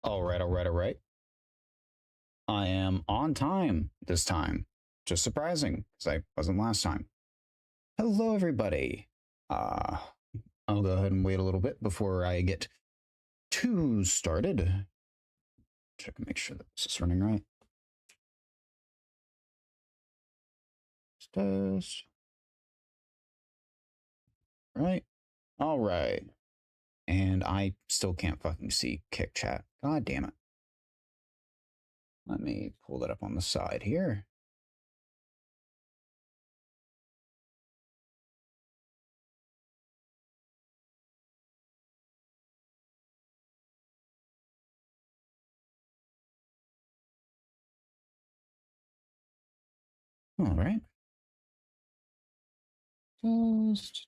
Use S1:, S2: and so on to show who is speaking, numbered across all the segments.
S1: All right. I am on time this time. Just surprising, because I wasn't last time. Hello, everybody. Uh, I'll go ahead and wait a little bit before I get too started. Check and make sure that this is running right. Test. Right. All right. And I still can't fucking see Kick Chat. God damn it. Let me pull that up on the side here. All right. Test.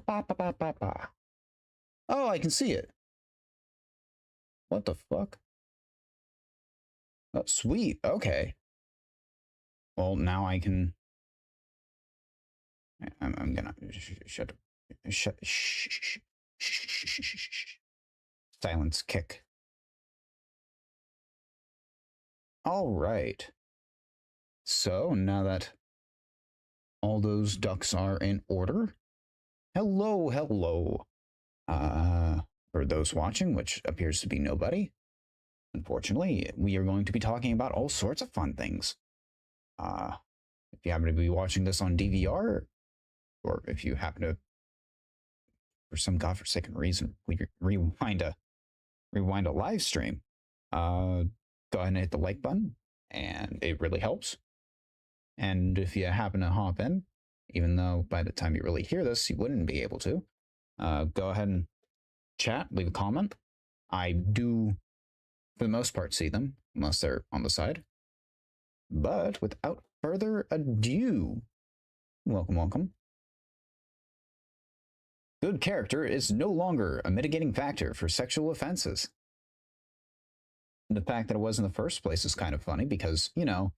S1: Pa. Oh, I can see it. What the fuck? Oh, sweet. Okay. Well, now I can. I'm gonna shut. Silence kick. All right. So now that all those ducks are in order, hello. For those watching, which appears to be nobody, unfortunately, we are going to be talking about all sorts of fun things. If you happen to be watching this on DVR, or if you happen to, for some godforsaken reason, rewind a live stream, go ahead and hit the like button, and it really helps. And if you happen to hop in, even though by the time you really hear this, you wouldn't be able to, go ahead and chat, leave a comment. I do, for the most part, see them, unless they're on the side. But without further ado, welcome. Good character is no longer a mitigating factor for sexual offenses. The fact that it was in the first place is kind of funny because, you know,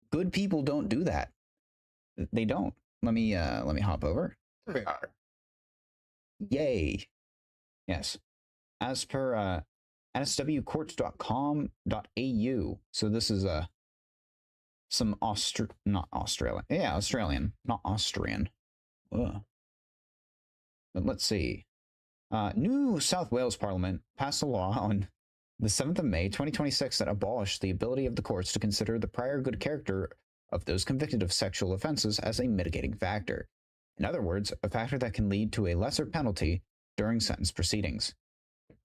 S1: good people don't do that. They don't. Let me hop over. There we are. Yay. Yes. As per nswcourts.com.au. So this is some not Australian. Yeah, Australian, not Austrian. Ugh. But let's see. New South Wales Parliament passed a law on the 7th of May 2026 that abolished the ability of the courts to consider the prior good character of those convicted of sexual offenses as a mitigating factor. In other words, a factor that can lead to a lesser penalty during sentence proceedings.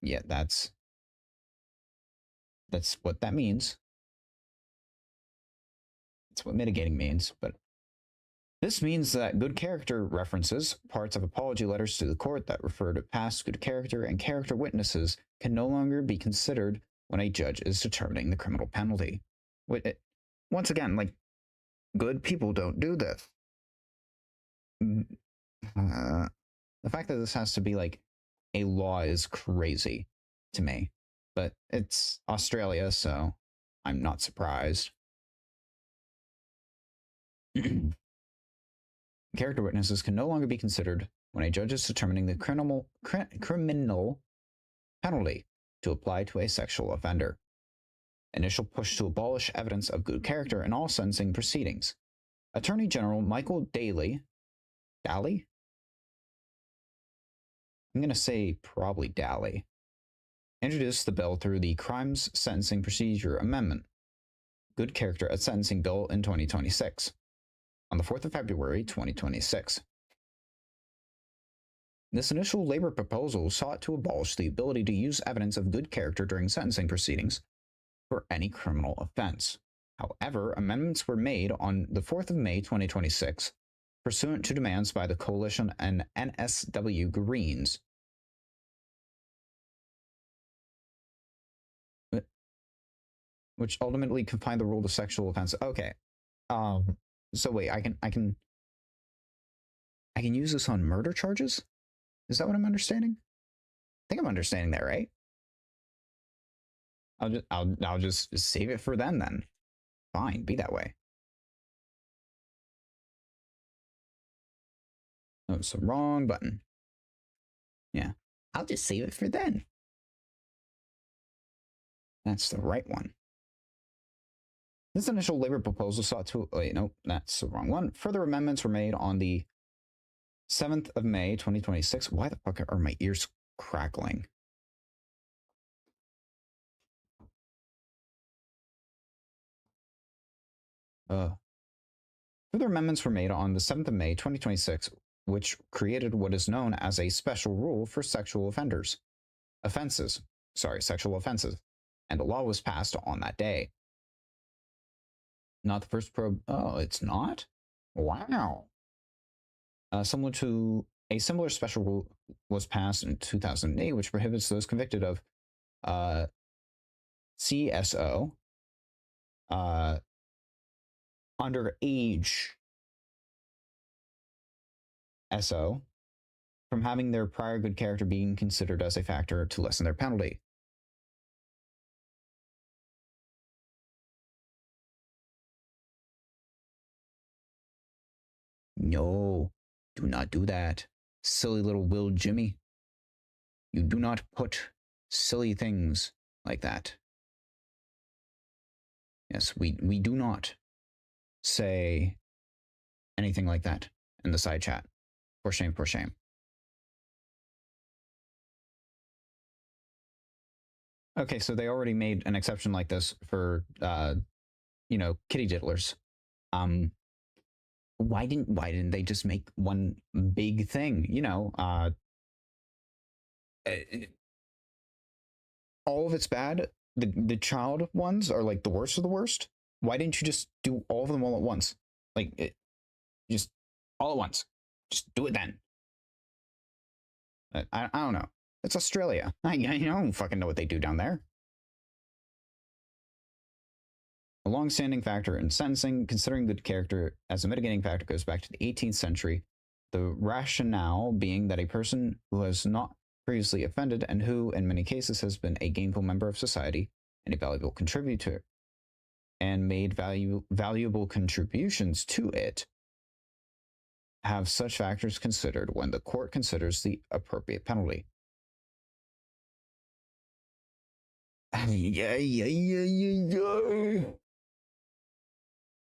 S1: Yeah, that's what that means. That's what mitigating means, but this means that good character references, parts of apology letters to the court that refer to past good character and character witnesses, can no longer be considered when a judge is determining the criminal penalty. Once again, like, good people don't do this. The fact that this has to be like a law is crazy to me, but it's Australia, so I'm not surprised. Character witnesses can no longer be considered when a judge is determining the criminal penalty to apply to a sexual offender. Initial push to abolish evidence of good character in all sentencing proceedings. Attorney General Michael Daly? I'm going to say probably Daly. Introduced the bill through the Crimes Sentencing Procedure Amendment, Good Character at Sentencing Bill in 2026. On the 4th of February, 2026. This initial Labor proposal sought to abolish the ability to use evidence of good character during sentencing proceedings for any criminal offense. However, amendments were made on the 4th of May, 2026, pursuant to demands by the Coalition and NSW Greens. Which ultimately confined the rule to sexual offense. Okay. So wait, I can use this on murder charges? Is that what I'm understanding? I think I'm understanding that, right? I'll just save it for then. Fine, be that way. Oh, it's the wrong button. Yeah. I'll just save it for then. That's the right one. This initial labor proposal sought to, wait, no, that's the wrong one. Further amendments were made on the 7th of May, 2026. Why the fuck are my ears crackling? Further amendments were made on the 7th of May, 2026, which created what is known as a special rule for sexual offenses, sexual offenses, and the law was passed on that day. Not the first oh, it's not? Wow. Similar to a similar special rule was passed in 2008, which prohibits those convicted of CSO, underage SO, from having their prior good character being considered as a factor to lessen their penalty. No, do not do that. Silly little Will Jimmy. You do not put silly things like that. Yes, we do not say anything like that in the side chat. For shame, for shame. Okay, so they already made an exception like this for you know, kitty diddlers. Why didn't they just make one big thing? You know, all of it's bad. The child ones are like the worst of the worst. Why didn't you just do all of them all at once? Like, just all at once. Just do it then. I don't know. It's Australia. I don't fucking know what they do down there. A long-standing factor in sentencing, considering good character as a mitigating factor, goes back to the 18th century. The rationale being that a person who has not previously offended and who, in many cases, has been a gainful member of society and a valuable contributor and made valuable contributions to it, have such factors considered when the court considers the appropriate penalty.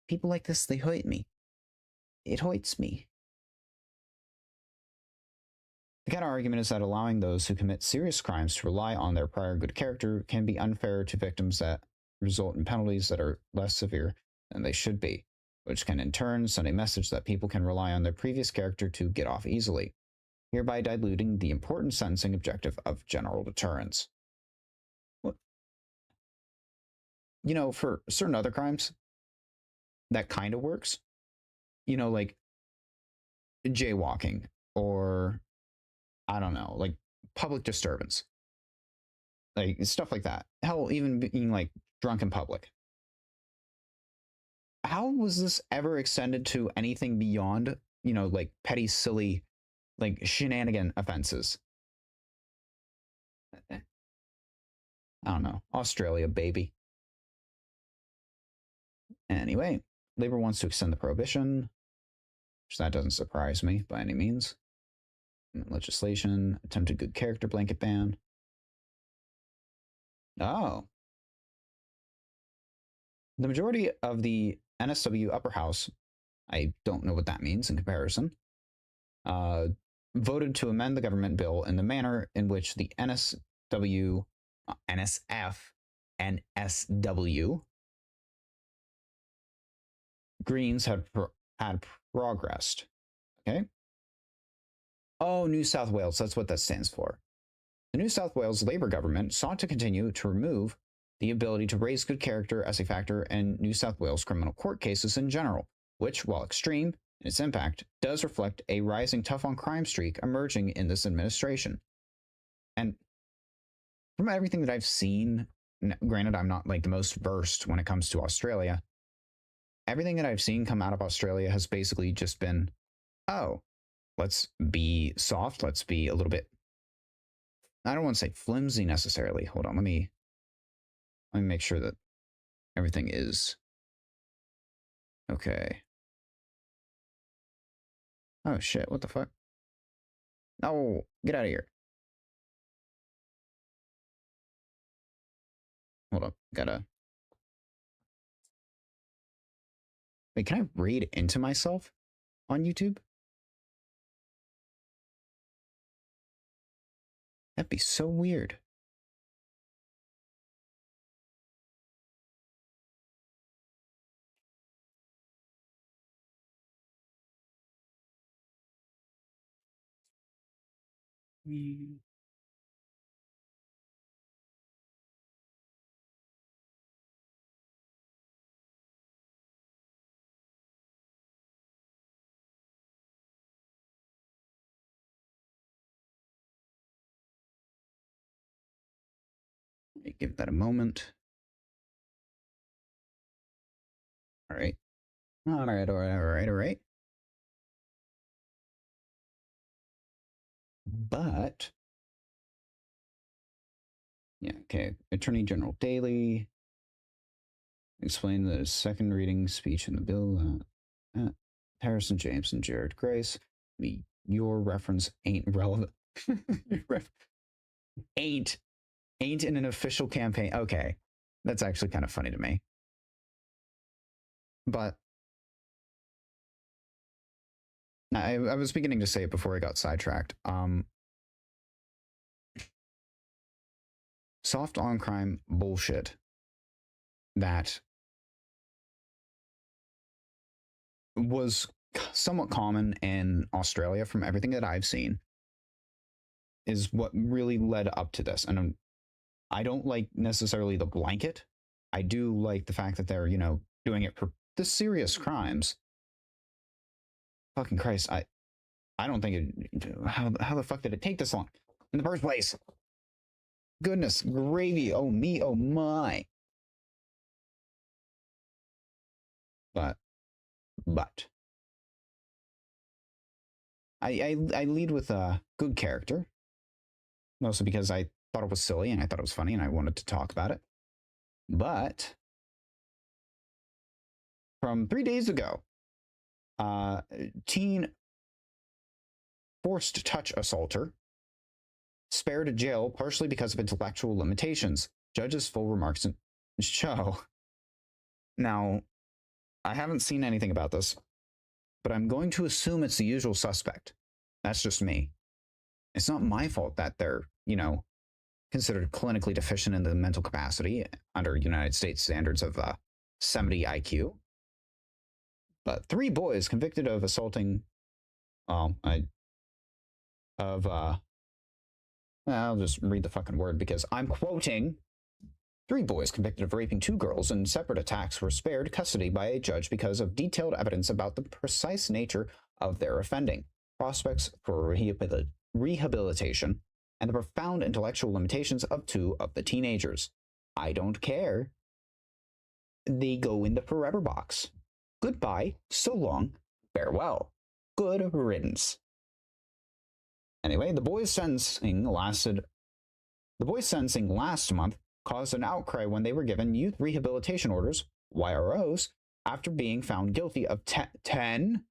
S1: People like this, they hurt me. It hurts me. The counter argument is that allowing those who commit serious crimes to rely on their prior good character can be unfair to victims that result in penalties that are less severe than they should be, which can in turn send a message that people can rely on their previous character to get off easily, hereby diluting the important sentencing objective of general deterrence. You know, for certain other crimes, that kind of works. You know, like jaywalking or, I don't know, like public disturbance. Like stuff like that. Hell, even being like drunk in public. How was this ever extended to anything beyond, you know, like petty, silly, like shenanigan offenses? I don't know. Australia, baby. Anyway, Labor wants to extend the prohibition, which that doesn't surprise me by any means. Legislation, attempted good character blanket ban. Oh. The majority of the NSW upper house, I don't know what that means in comparison, voted to amend the government bill in the manner in which the NSW, NSF, NSW Greens had progressed. Okay. Oh, New South Wales. That's what that stands for. The New South Wales Labor government sought to continue to remove the ability to raise good character as a factor in New South Wales criminal court cases in general, which, while extreme in its impact, does reflect a rising tough-on-crime streak emerging in this administration. And from everything that I've seen, granted, I'm not like the most versed when it comes to Australia, everything that I've seen come out of Australia has basically just been, oh, let's be soft, let's be a little bit, I don't want to say flimsy necessarily. Hold on, let me make sure that everything is okay. Oh shit, what the fuck? No, get out of here. Hold up. Wait, can I read into myself on YouTube? That'd be so weird. Give that a moment. All right. All right. But, yeah, okay. Attorney General Daley explained the second reading speech in the bill. Harrison James and Jared Grace. Your reference ain't relevant. ain't in an official campaign. Okay. That's actually kind of funny to me. But I was beginning to say it before I got sidetracked. Soft on crime bullshit that was somewhat common in Australia from everything that I've seen is what really led up to this. And I don't like necessarily the blanket. I do like the fact that they're, doing it for the serious crimes. Fucking Christ, I don't think it, how the fuck did it take this long in the first place? Goodness gravy, oh me, oh my. But I lead with a good character, mostly because I thought it was silly and I thought it was funny and I wanted to talk about it. But from 3 days ago, teen forced touch assaulter spared jail partially because of intellectual limitations. Judge's full remarks in show. Now, I haven't seen anything about this, but I'm going to assume it's the usual suspect. That's just me. It's not my fault that they're, considered clinically deficient in the mental capacity under United States standards of 70 IQ. But 3 boys convicted of assaulting, I'll just read the fucking word because I'm quoting. 3 boys convicted of raping 2 girls in separate attacks were spared custody by a judge because of detailed evidence about the precise nature of their offending, prospects for rehabilitation, and the profound intellectual limitations of 2 of the teenagers. I don't care. They go in the forever box. Goodbye, so long, farewell. Good riddance. Anyway, the boys' sentencing last month caused an outcry when they were given youth rehabilitation orders, YROs, after being found guilty of 10.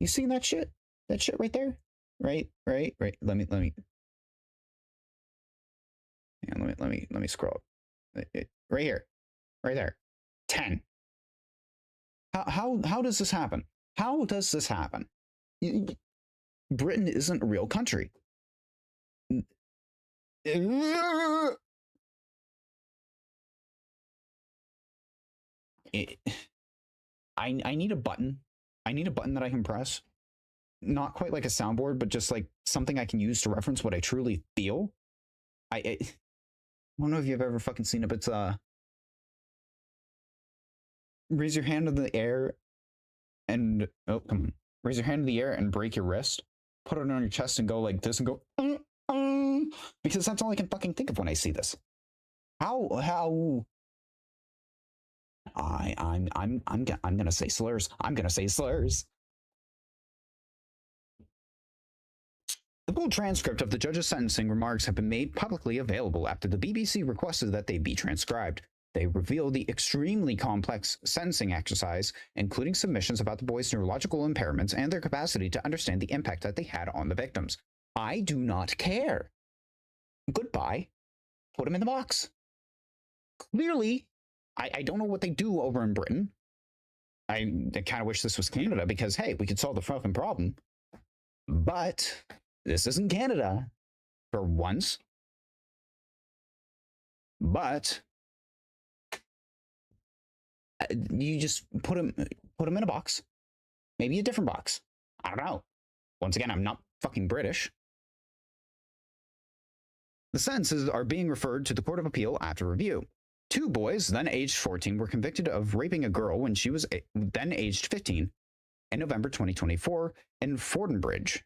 S1: You see that shit? That shit right there? Right. Let me scroll up. Right here. Right there. 10. How does this happen? How does this happen? Britain isn't a real country. I need a button. I need a button that I can press. Not quite like a soundboard, but just like something I can use to reference what I truly feel. I don't know if you've ever fucking seen it, but it's raise your hand in the air and raise your hand in the air and break your wrist. Put it on your chest and go like this and go because that's all I can fucking think of when I see this. How I'm gonna say slurs. I'm gonna say slurs. The full transcript of the judge's sentencing remarks have been made publicly available after the BBC requested that they be transcribed. They reveal the extremely complex sentencing exercise, including submissions about the boys' neurological impairments and their capacity to understand the impact that they had on the victims. I do not care. Goodbye. Put him in the box. Clearly, I don't know what they do over in Britain. I kind of wish this was Canada because, hey, we could solve the fucking problem. But this isn't Canada for once. But you just put him in a box, maybe a different box. I don't know. Once again, I'm not fucking British. The sentences are being referred to the Court of Appeal after review. 2 boys, then aged 14, were convicted of raping a girl when she was then aged 15 in November 2024 in Fordenbridge.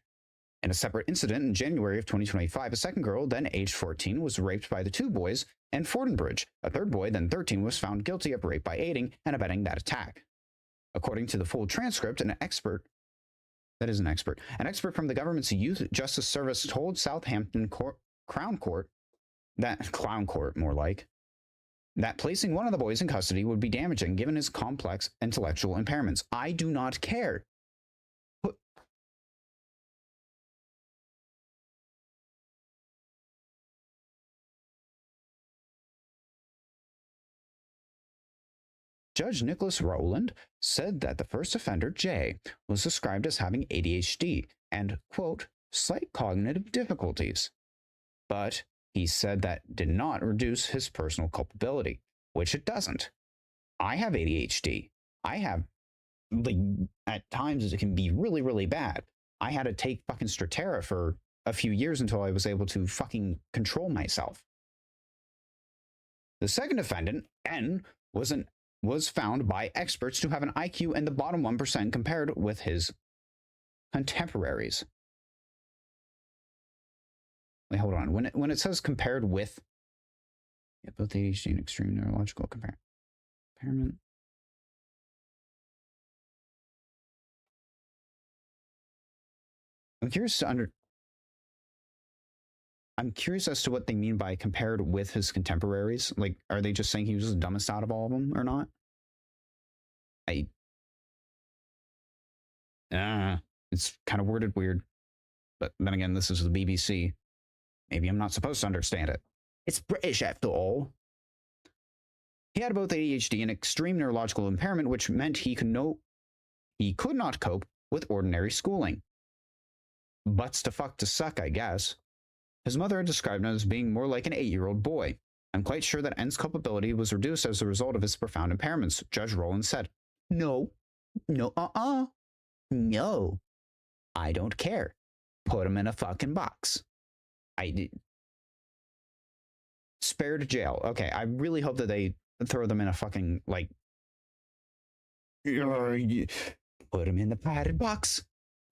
S1: In a separate incident in January of 2025, a second girl, then aged 14, was raped by the 2 boys in Fordenbridge. A third boy, then 13, was found guilty of rape by aiding and abetting that attack. According to the full transcript, an expert from the government's Youth Justice Service told Southampton Crown Court, that placing one of the boys in custody would be damaging given his complex intellectual impairments. I do not care. Judge Nicholas Rowland said that the first offender, Jay, was described as having ADHD and, quote, slight cognitive difficulties. But he said that did not reduce his personal culpability, which it doesn't. I have ADHD. I have, like, at times it can be really, really bad. I had to take fucking Strattera for a few years until I was able to fucking control myself. The second defendant, N, was found by experts to have an IQ in the bottom 1% compared with his contemporaries. Wait, hold on. When it says compared with, yeah, both ADHD and extreme neurological impairment. I'm curious as to what they mean by compared with his contemporaries. Like, are they just saying he was the dumbest out of all of them or not? It's kind of worded weird. But then again, this is the BBC. Maybe I'm not supposed to understand it. It's British after all. He had both ADHD and extreme neurological impairment, which meant he could not cope with ordinary schooling. Butts to fuck to suck, I guess. His mother had described him as being more like an 8-year-old boy. I'm quite sure that N's culpability was reduced as a result of his profound impairments, Judge Rowland said. No, I don't care. Put him in a fucking box. Spared jail. Okay, I really hope that they throw them in a fucking, like, put him in the padded box.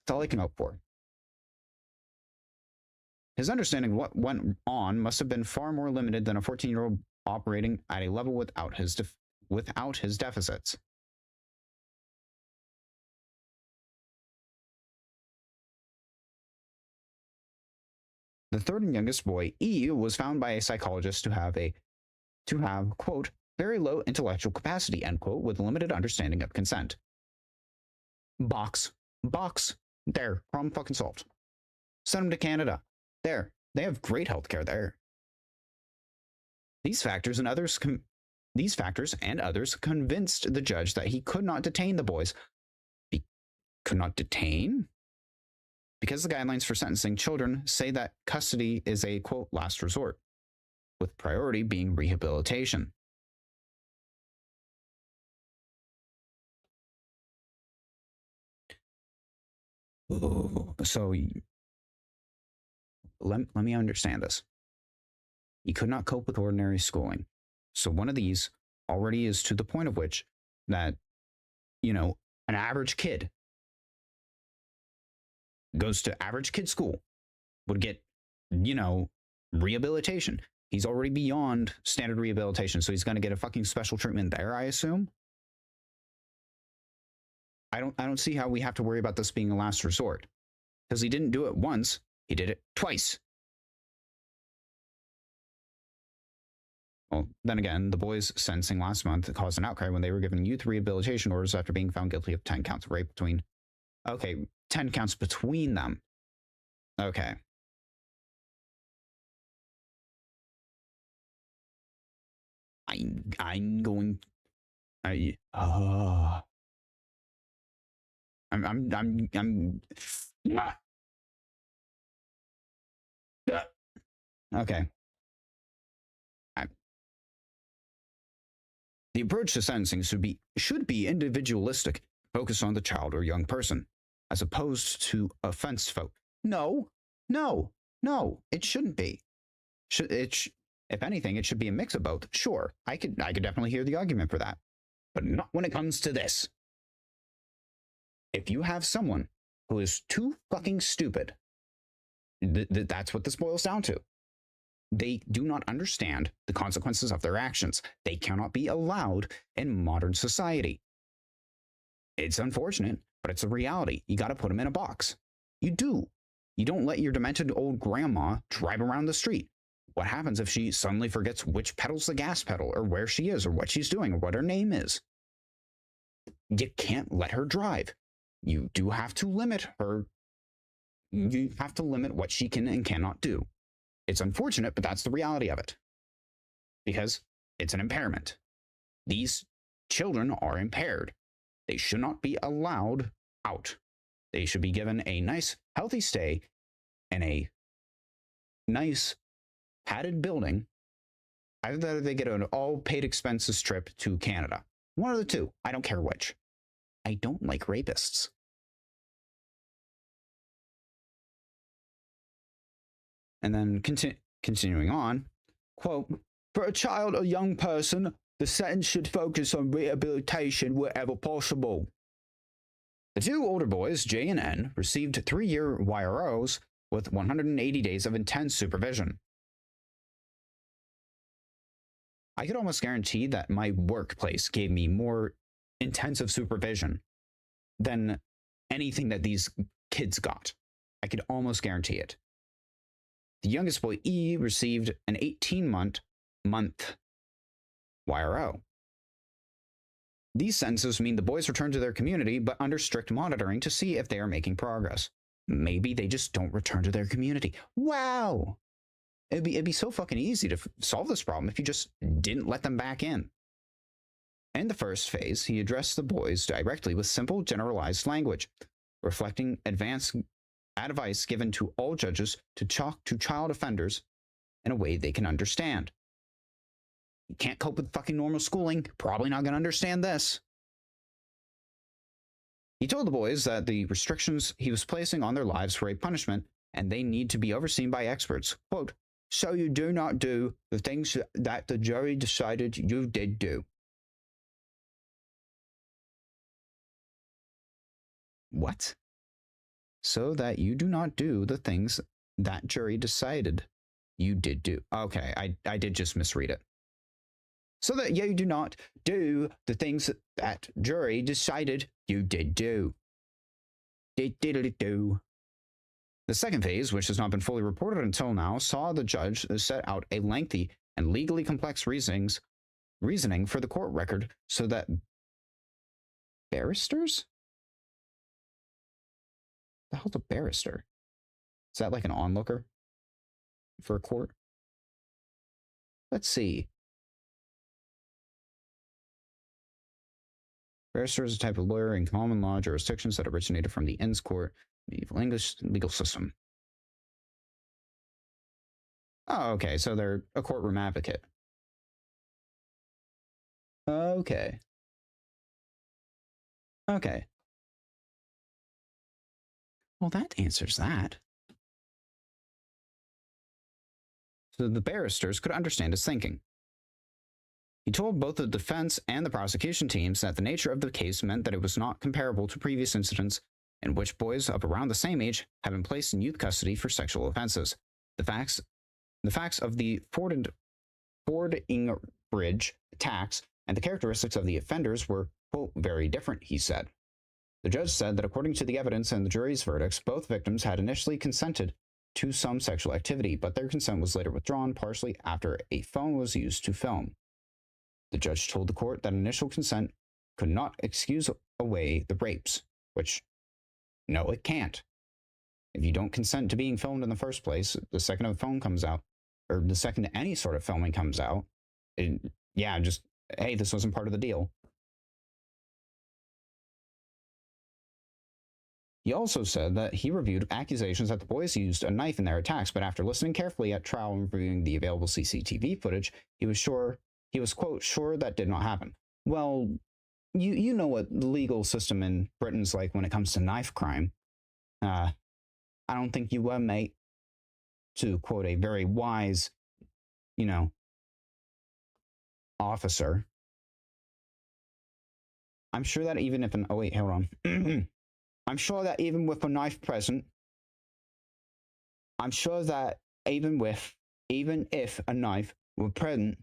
S1: That's all I can hope for. His understanding of what went on must have been far more limited than a 14-year-old operating at a level without his deficits. The third and youngest boy, E, was found by a psychologist to have, quote, very low intellectual capacity, end quote, with limited understanding of consent. Box. There, problem fucking solved. Send him to Canada. There, they have great healthcare there. These factors and others convinced the judge that he could not detain the boys. He could not detain? Because the guidelines for sentencing children say that custody is a, quote, last resort, with priority being rehabilitation. Ooh, so let me understand this. He could not cope with ordinary schooling. So one of these already is to the point of which that, an average kid goes to average kid school, would get, rehabilitation. He's already beyond standard rehabilitation, so he's going to get a fucking special treatment there, I assume. I don't see how we have to worry about this being a last resort. Because he didn't do it once, he did it twice. Well, then again, the boys' sentencing last month caused an outcry when they were given youth rehabilitation orders after being found guilty of 10 counts of rape between... Okay, 10 counts between them. Okay. I'm going. I'm. Okay. The approach to sentencing should be individualistic, focused on the child or young person, as opposed to offense folk. No, no, no, it shouldn't be. If anything, it should be a mix of both. Sure, I could definitely hear the argument for that, but not when it comes to this. If you have someone who is too fucking stupid, that's what this boils down to. They do not understand the consequences of their actions. They cannot be allowed in modern society. It's unfortunate, but it's a reality. You got to put them in a box. You do. You don't let your demented old grandma drive around the street. What happens if she suddenly forgets which pedal's the gas pedal, or where she is, or what she's doing, or what her name is? You can't let her drive. You do have to limit her. You have to limit what she can and cannot do. It's unfortunate, but that's the reality of it. Because it's an impairment. These children are impaired. They should not be allowed out. They should be given a nice, healthy stay in a nice, padded building. Either they get an all-paid expenses trip to Canada. One of the two. I don't care which. I don't like rapists. And then continuing on, quote, for a child or young person, the sentence should focus on rehabilitation wherever possible. The two older boys, J and N, received 3-year YROs with 180 days of intense supervision. I could almost guarantee that my workplace gave me more intensive supervision than anything that these kids got. I could almost guarantee it. The youngest boy, E, received an 18-month YRO. These sentences mean the boys return to their community, but under strict monitoring to see if they are making progress. Maybe they just don't return to their community. Wow! It'd be so fucking easy to solve this problem if you just didn't let them back in. In the first phase, he addressed the boys directly with simple, generalized language, reflecting advanced advice given to all judges to talk to child offenders in a way they can understand. You can't cope with fucking normal schooling, probably not going to understand this. He told the boys that the restrictions he was placing on their lives were a punishment and they need to be overseen by experts. Quote, so you do not do the things that the jury decided you did do. What? So that you do not do the things that jury decided you did do. Okay, I did just misread it. So that you do not do the things that jury decided you did do. Do. The second phase, which has not been fully reported until now, saw the judge set out a lengthy and legally complex reasoning for the court record so that barristers? The hell's a barrister? Is that like an onlooker for a court? Let's see. Barrister is a type of lawyer in common law jurisdictions that originated from the Inns Court, medieval English legal system. Oh, okay, so they're a courtroom advocate. Okay. Okay. Well, that answers that. So the barristers could understand his thinking. He told both the defense and the prosecution teams that the nature of the case meant that it was not comparable to previous incidents in which boys of around the same age have been placed in youth custody for sexual offenses. The facts of the Fording Bridge attacks and the characteristics of the offenders were, quote, very different, he said. The judge said that according to the evidence and the jury's verdicts, both victims had initially consented to some sexual activity, but their consent was later withdrawn, partially after a phone was used to film. The judge told the court that initial consent could not excuse away the rapes, which, no, it can't. If you don't consent to being filmed in the first place, the second a phone comes out, or the second any sort of filming comes out, yeah, just, hey, this wasn't part of the deal. He also said that he reviewed accusations that the boys used a knife in their attacks, but after listening carefully at trial and reviewing the available CCTV footage, he was, quote, sure that did not happen. Well, you know what the legal system in Britain's like when it comes to knife crime. I don't think you were, mate. To quote a very wise, officer. I'm sure that even if oh wait, hold on. I'm sure that even with a knife present, I'm sure that even if a knife were present,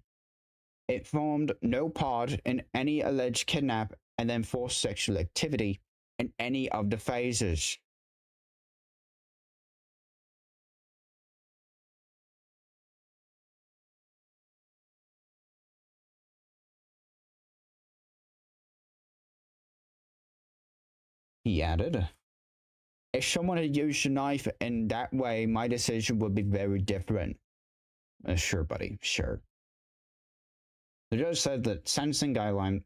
S1: it formed no part in any alleged kidnap and then forced sexual activity in any of the phases. He added, if someone had used a knife in that way, my decision would be very different. Sure, buddy, sure. The judge said that sentencing guidelines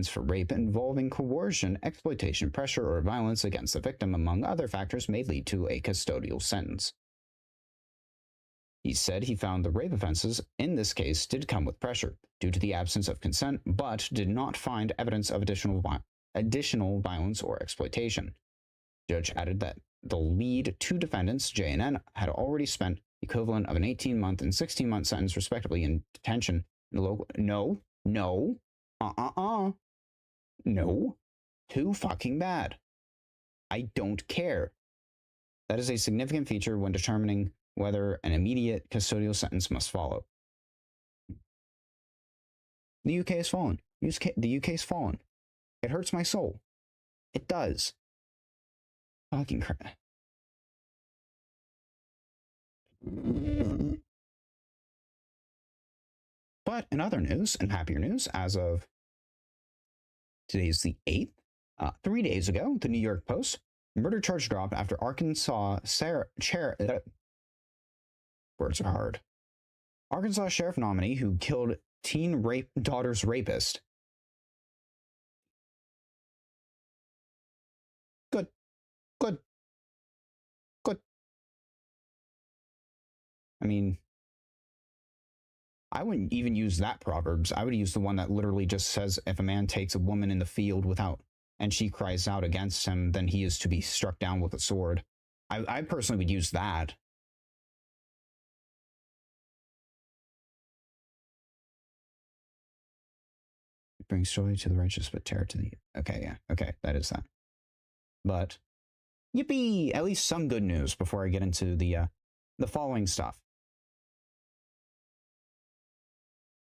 S1: for rape involving coercion, exploitation, pressure, or violence against the victim, among other factors, may lead to a custodial sentence. He said he found the rape offenses in this case did come with pressure due to the absence of consent, but did not find evidence of additional violence or exploitation. The judge added that the lead two defendants, J and N, had already spent the equivalent of an 18-month and 16-month sentence, respectively, in detention in a local. No. No. Too fucking bad. I don't care. That is a significant feature when determining whether an immediate custodial sentence must follow. The UK has fallen. The UK's fallen. It hurts my soul. It does. Fucking crap. But in other news, and happier news, as of today's the 8th, 3 days ago, the New York Post, murder charge dropped after Arkansas words are hard. Arkansas sheriff nominee who killed teen daughter's rapist. Good. I mean, I wouldn't even use that Proverbs. I would use the one that literally just says, if a man takes a woman in the field and she cries out against him, then he is to be struck down with a sword. I personally would use that. It brings joy to the righteous, but terror to the... Okay, yeah. Okay, that is that. But, yippee! At least some good news before I get into the following stuff.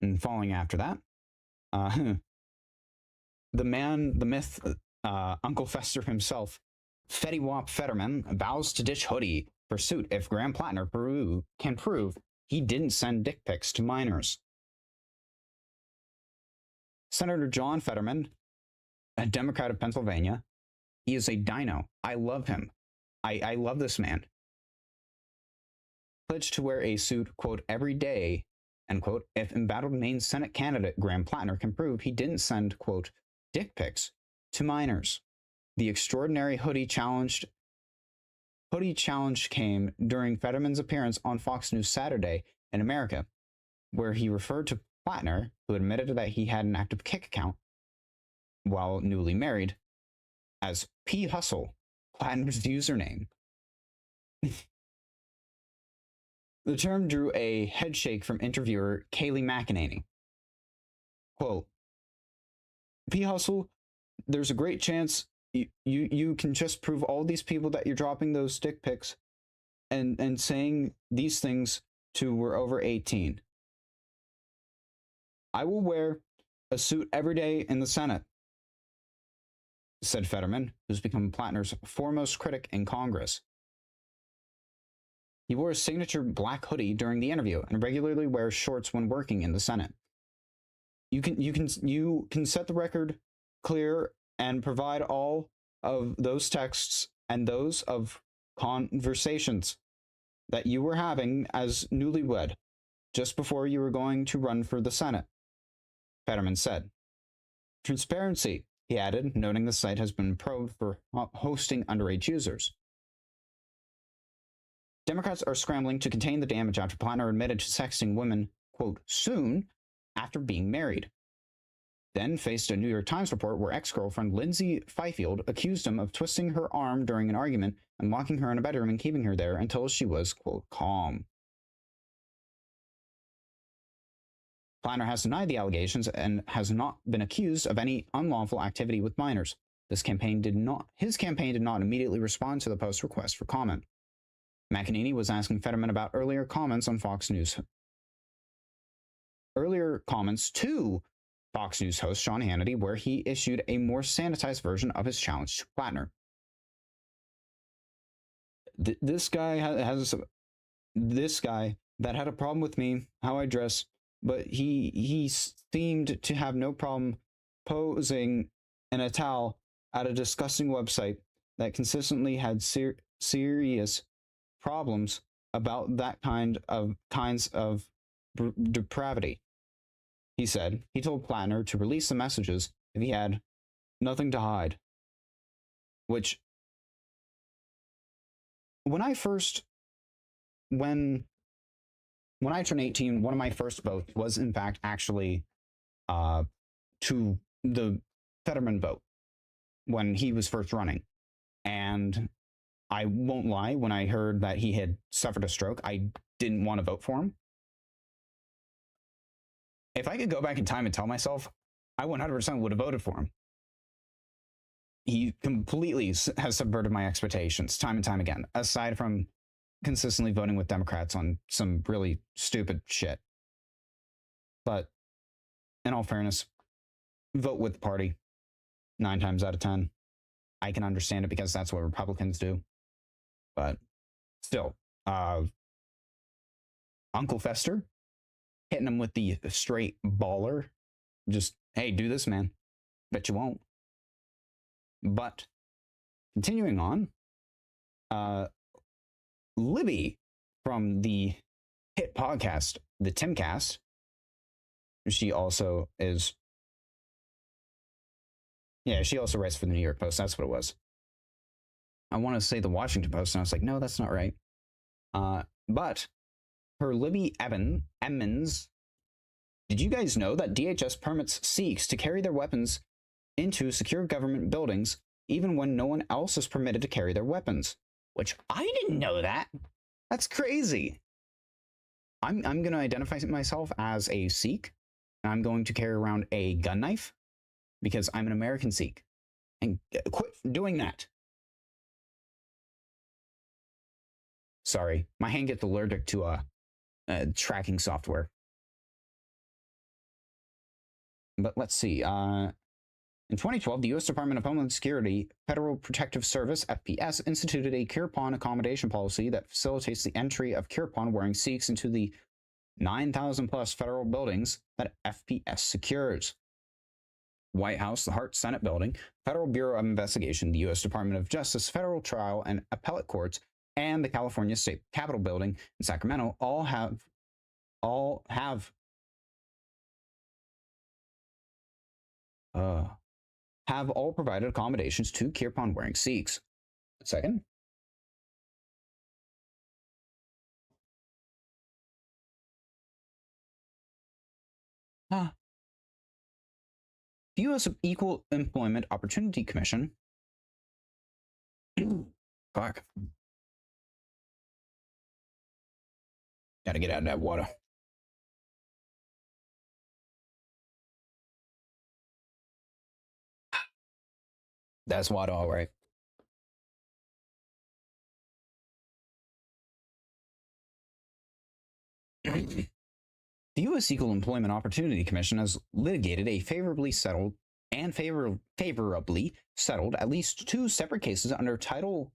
S1: And following after that, the myth, Uncle Fester himself, Fetty Wap Fetterman, vows to ditch hoodie pursuit if Graham Plattner can prove he didn't send dick pics to minors. Senator John Fetterman, a Democrat of Pennsylvania, he is a dino. I love him. I love this man. Pledged to wear a suit, quote, every day, end quote, if embattled Maine Senate candidate Graham Plattner can prove he didn't send, quote, dick pics to minors. The extraordinary hoodie challenge came during Fetterman's appearance on Fox News Saturday in America, where he referred to Plattner, who admitted that he had an active Kik account while newly married, as P. Hustle, Plattner's username. The term drew a headshake from interviewer Kayleigh McEnany. Quote, P. Hustle, there's a great chance you can just prove all these people that you're dropping those dick pics and saying these things to were over 18. I will wear a suit every day in the Senate, said Fetterman, who's become Plattner's foremost critic in Congress. He wore a signature black hoodie during the interview and regularly wears shorts when working in the Senate. You can set the record clear and provide all of those texts and those of conversations that you were having as newlywed. just before you were going to run for the Senate, Fetterman said. Transparency, he added, noting the site has been probed for hosting underage users. Democrats are scrambling to contain the damage after Plattner admitted to sexting women, quote, soon after being married. Then faced a New York Times report where ex-girlfriend Lindsay Fifield accused him of twisting her arm during an argument and locking her in a bedroom and keeping her there until she was, quote, calm. Plattner has denied the allegations and has not been accused of any unlawful activity with minors. His campaign did not immediately respond to the Post's request for comment. McEnany was asking Fetterman about earlier comments to Fox News host Sean Hannity, where he issued a more sanitized version of his challenge to Plattner. This guy that had a problem with me, how I dress, but he seemed to have no problem posing in a towel at a disgusting website that consistently had serious problems about that kinds of depravity. He said he told Plattner to release the messages if he had nothing to hide. Which, when I turned 18, one of my first votes was in fact actually to the Fetterman vote when he was first running. And I won't lie, when I heard that he had suffered a stroke, I didn't want to vote for him. If I could go back in time and tell myself, I 100% would have voted for him. He completely has subverted my expectations time and time again, aside from consistently voting with Democrats on some really stupid shit. But in all fairness, vote with the party 9 times out of 10. I can understand it because that's what Republicans do. But still, Uncle Fester hitting him with the straight baller. Just, hey, do this, man. Bet you won't. But continuing on, Libby from the hit podcast, the Timcast, she also writes for the New York Post. That's what it was. I want to say the Washington Post, and I was like, no, that's not right. But her Libby Emmons, did you guys know that DHS permits Sikhs to carry their weapons into secure government buildings even when no one else is permitted to carry their weapons? Which I didn't know that. That's crazy. I'm going to identify myself as a Sikh, and I'm going to carry around a gun knife because I'm an American Sikh. And quit doing that. Sorry, my hand gets allergic to tracking software. But let's see. In 2012, the U.S. Department of Homeland Security Federal Protective Service, FPS, instituted a Kirpan accommodation policy that facilitates the entry of Kirpan-wearing Sikhs into the 9,000-plus federal buildings that FPS secures. White House, the Hart Senate Building, Federal Bureau of Investigation, the U.S. Department of Justice, Federal Trial and Appellate Courts, and the California State Capitol Building in Sacramento all provided accommodations to Kirpan-wearing Sikhs. A second. The U.S. Equal Employment Opportunity Commission. Fuck. Gotta get out of that water. That's water, all right. The U.S. Equal Employment Opportunity Commission has litigated a favorably settled at least 2 separate cases under Title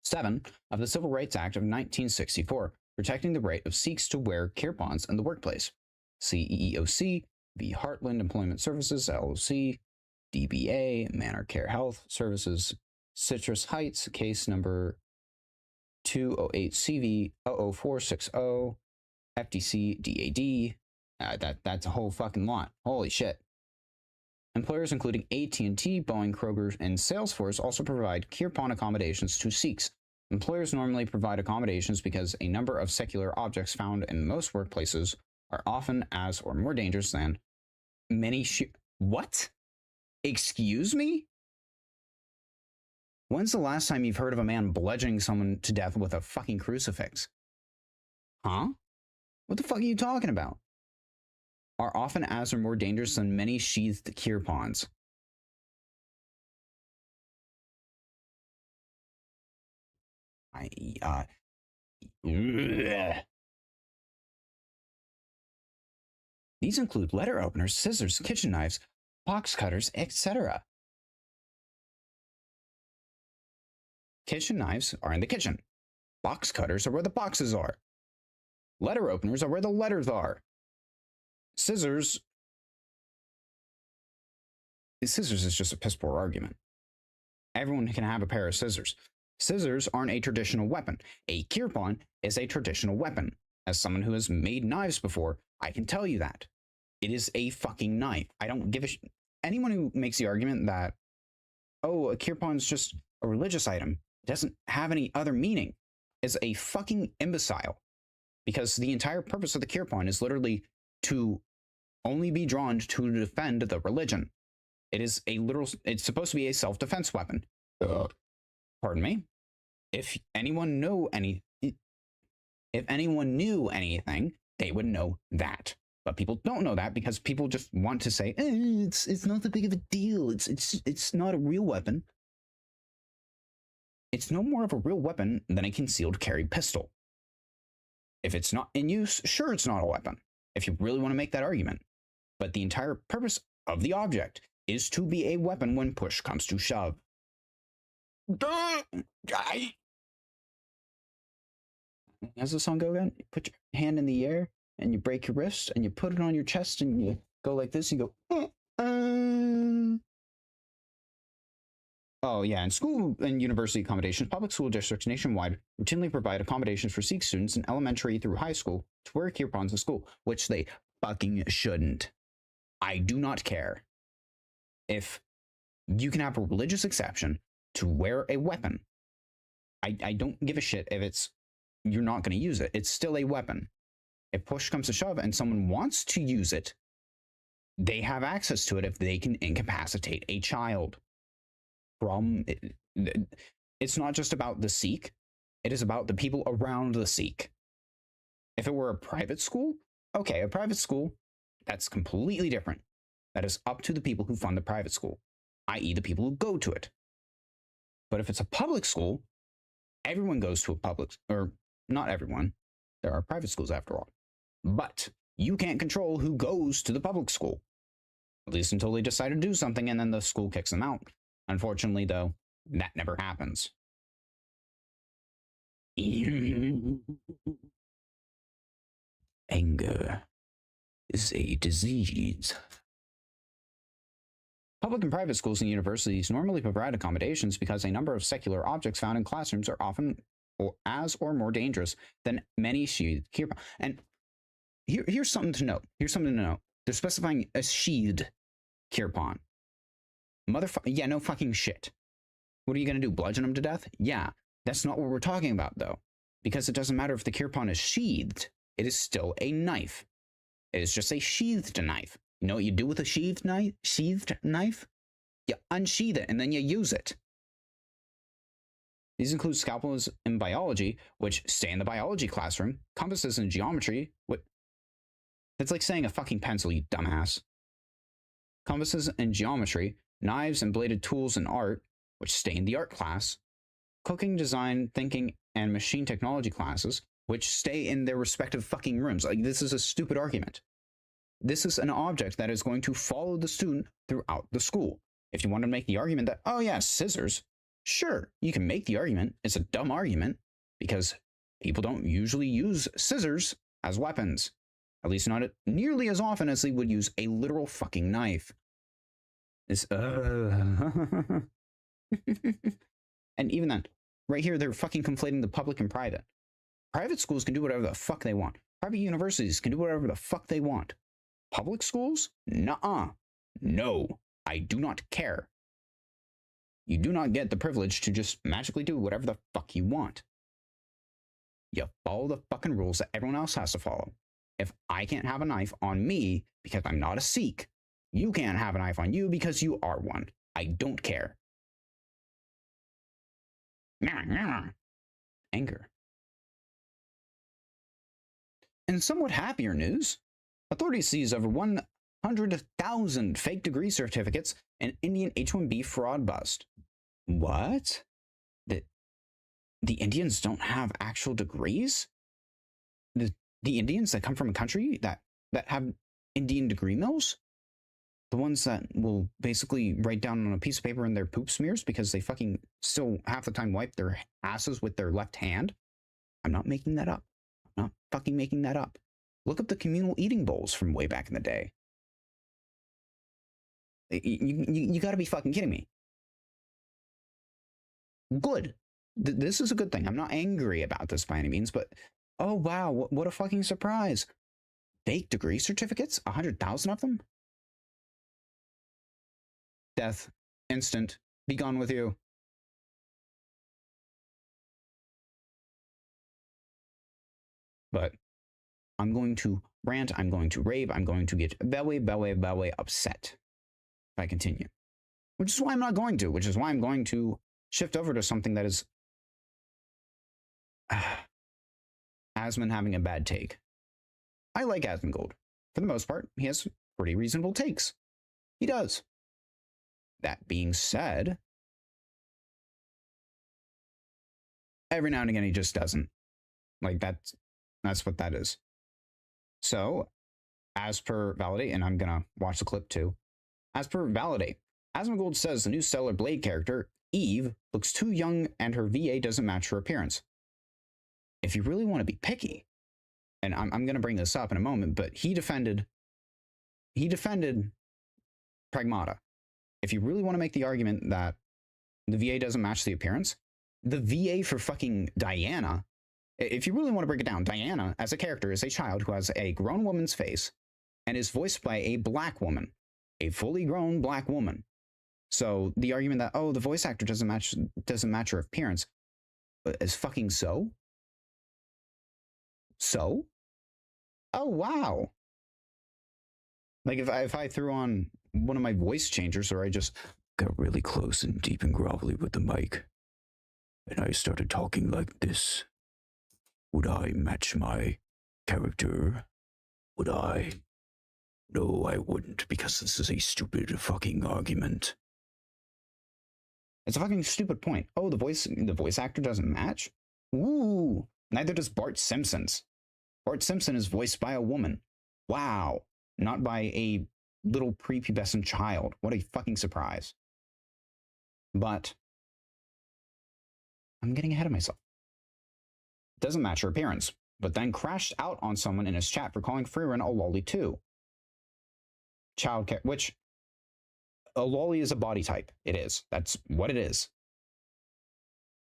S1: VII of the Civil Rights Act of 1964, protecting the right of Sikhs to wear kirpans in the workplace. CEEOC v. Heartland Employment Services, LLC, DBA, Manor Care Health Services, Citrus Heights, case number 208CV00460, FTC, DAD. That's a whole fucking lot. Holy shit. Employers including AT&T, Boeing, Kroger, and Salesforce also provide coupon accommodations to Sikhs. Employers normally provide accommodations because a number of secular objects found in most workplaces are often as or more dangerous than many What? Excuse me? When's the last time you've heard of a man bludgeoning someone to death with a fucking crucifix? Huh? What the fuck are you talking about? Are often as or more dangerous than many sheathed kirpans. These include letter openers, scissors, kitchen knives, box cutters, etc. Kitchen knives are in the kitchen. Box cutters are where the boxes are. Letter openers are where the letters are. Scissors is just a piss poor argument. Everyone can have a pair of scissors. Scissors aren't a traditional weapon. A kirpan is a traditional weapon. As someone who has made knives before, I can tell you that. It is a fucking knife. I don't give a shit. Anyone who makes the argument that, oh, a kirpan is just a religious item, it doesn't have any other meaning, is a fucking imbecile. Because the entire purpose of the kirpan is literally to only be drawn to defend the religion. It is a literal, it's supposed to be a self-defense weapon. Pardon me. If anyone knew anything, they would know that. But people don't know that because people just want to say, it's not that big of a deal. It's not a real weapon. It's no more of a real weapon than a concealed carry pistol. If it's not in use, sure, it's not a weapon, if you really want to make that argument. But the entire purpose of the object is to be a weapon when push comes to shove. How's the song go again? You put your hand in the air and you break your wrist and you put it on your chest and you go like this and you go, Oh, yeah. In school and university accommodations, public school districts nationwide routinely provide accommodations for Sikh students in elementary through high school to wear kirpans in school, which they fucking shouldn't. I do not care. If you can have a religious exception to wear a weapon, I don't give a shit if you're not going to use it. It's still a weapon. If push comes to shove and someone wants to use it, they have access to it if they can incapacitate a child. It's not just about the Sikh, it is about the people around the Sikh. If it were a private school, okay, a private school, that's completely different. That is up to the people who fund the private school, i.e. the people who go to it. But if it's a public school, everyone goes to a public, or not everyone, there are private schools after all. But you can't control who goes to the public school, at least until they decide to do something and then the school kicks them out. Unfortunately, though, that never happens. Anger is a disease. Public and private schools and universities normally provide accommodations because a number of secular objects found in classrooms are often as or more dangerous than many sheathed kirpan. And here's something to note. They're specifying a sheathed kirpan. Yeah, no fucking shit. What are you going to do, bludgeon them to death? Yeah, that's not what we're talking about, though. Because it doesn't matter if the kirpan is sheathed. It is still a knife. It is just a sheathed knife. You know what you do with a sheathed knife? You unsheath it, and then you use it. These include scalpels in biology, which stay in the biology classroom, compasses in geometry. That's like saying a fucking pencil, you dumbass. Compasses in geometry, knives and bladed tools in art, which stay in the art class, cooking, design, thinking, and machine technology classes, which stay in their respective fucking rooms. Like, this is a stupid argument. This is an object that is going to follow the student throughout the school. If you want to make the argument that, oh yeah, scissors, sure, you can make the argument. It's a dumb argument because people don't usually use scissors as weapons. At least not nearly as often as they would use a literal fucking knife. And even then, right here, they're fucking conflating the public and private. Private schools can do whatever the fuck they want. Private universities can do whatever the fuck they want. Public schools? Nuh-uh. No, I do not care. You do not get the privilege to just magically do whatever the fuck you want. You follow the fucking rules that everyone else has to follow. If I can't have a knife on me because I'm not a Sikh, you can't have a knife on you because you are one. I don't care. Anger. In somewhat happier news, authorities seized over 100,000 fake degree certificates in Indian H-1B fraud bust. What? The Indians don't have actual degrees? The Indians that come from a country that have Indian degree mills? The ones that will basically write down on a piece of paper in their poop smears because they fucking still half the time wipe their asses with their left hand? I'm not making that up. I'm not fucking making that up. Look up the communal eating bowls from way back in the day. You gotta be fucking kidding me. Good. This is a good thing. I'm not angry about this by any means, but oh wow, what a fucking surprise. Fake degree certificates? 100,000 of them? Death. Instant. Be gone with you. But I'm going to rant, I'm going to rave, I'm going to get very upset if I continue. Which is why I'm not going to, which is why I'm going to shift over to something that is Asmon having a bad take. I like Asmongold. For the most part, he has pretty reasonable takes. He does. That being said, every now and again he just doesn't. Like that's what that is. So, as per Validate, and I'm gonna watch the clip too. As per Validate, Asmongold says the new Stellar Blade character, Eve, looks too young and her VA doesn't match her appearance. If you really want to be picky, and I'm gonna bring this up in a moment, but he defended Pragmata. If you really want to make the argument that the VA doesn't match the appearance, the VA for fucking Diana, if you really want to break it down, Diana as a character is a child who has a grown woman's face and is voiced by a black woman, a fully grown black woman. So the argument that, oh, the voice actor doesn't match her appearance is fucking so? So? Oh, wow. Like if I threw on one of my voice changers or I just got really close and deep and grovelly with the mic and I started talking like this, would I match my character? Would I? No, I wouldn't, because this is a stupid fucking argument. It's a fucking stupid point. Oh, the voice actor doesn't match? Ooh, neither does Bart Simpson's. Bart Simpson is voiced by a woman. Wow, not by a little prepubescent child. What a fucking surprise. But I'm getting ahead of myself. Doesn't match her appearance, but then crashed out on someone in his chat for calling Freerun a lolly too. Childcare, which a lolly is a body type. It is. That's what it is.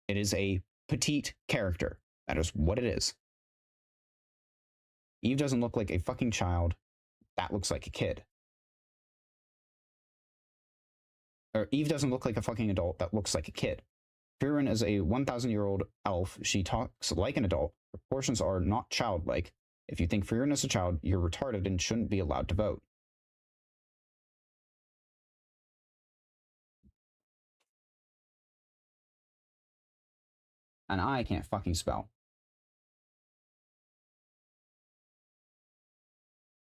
S1: It is a petite character. That is what it is. Eve doesn't look like a fucking child. That looks like a kid. Or Eve doesn't look like a fucking adult. That looks like a kid. Freerun is a 1,000-year-old elf. She talks like an adult. Proportions are not childlike. If you think Freerun is a child, you're retarded and shouldn't be allowed to vote. And I can't fucking spell.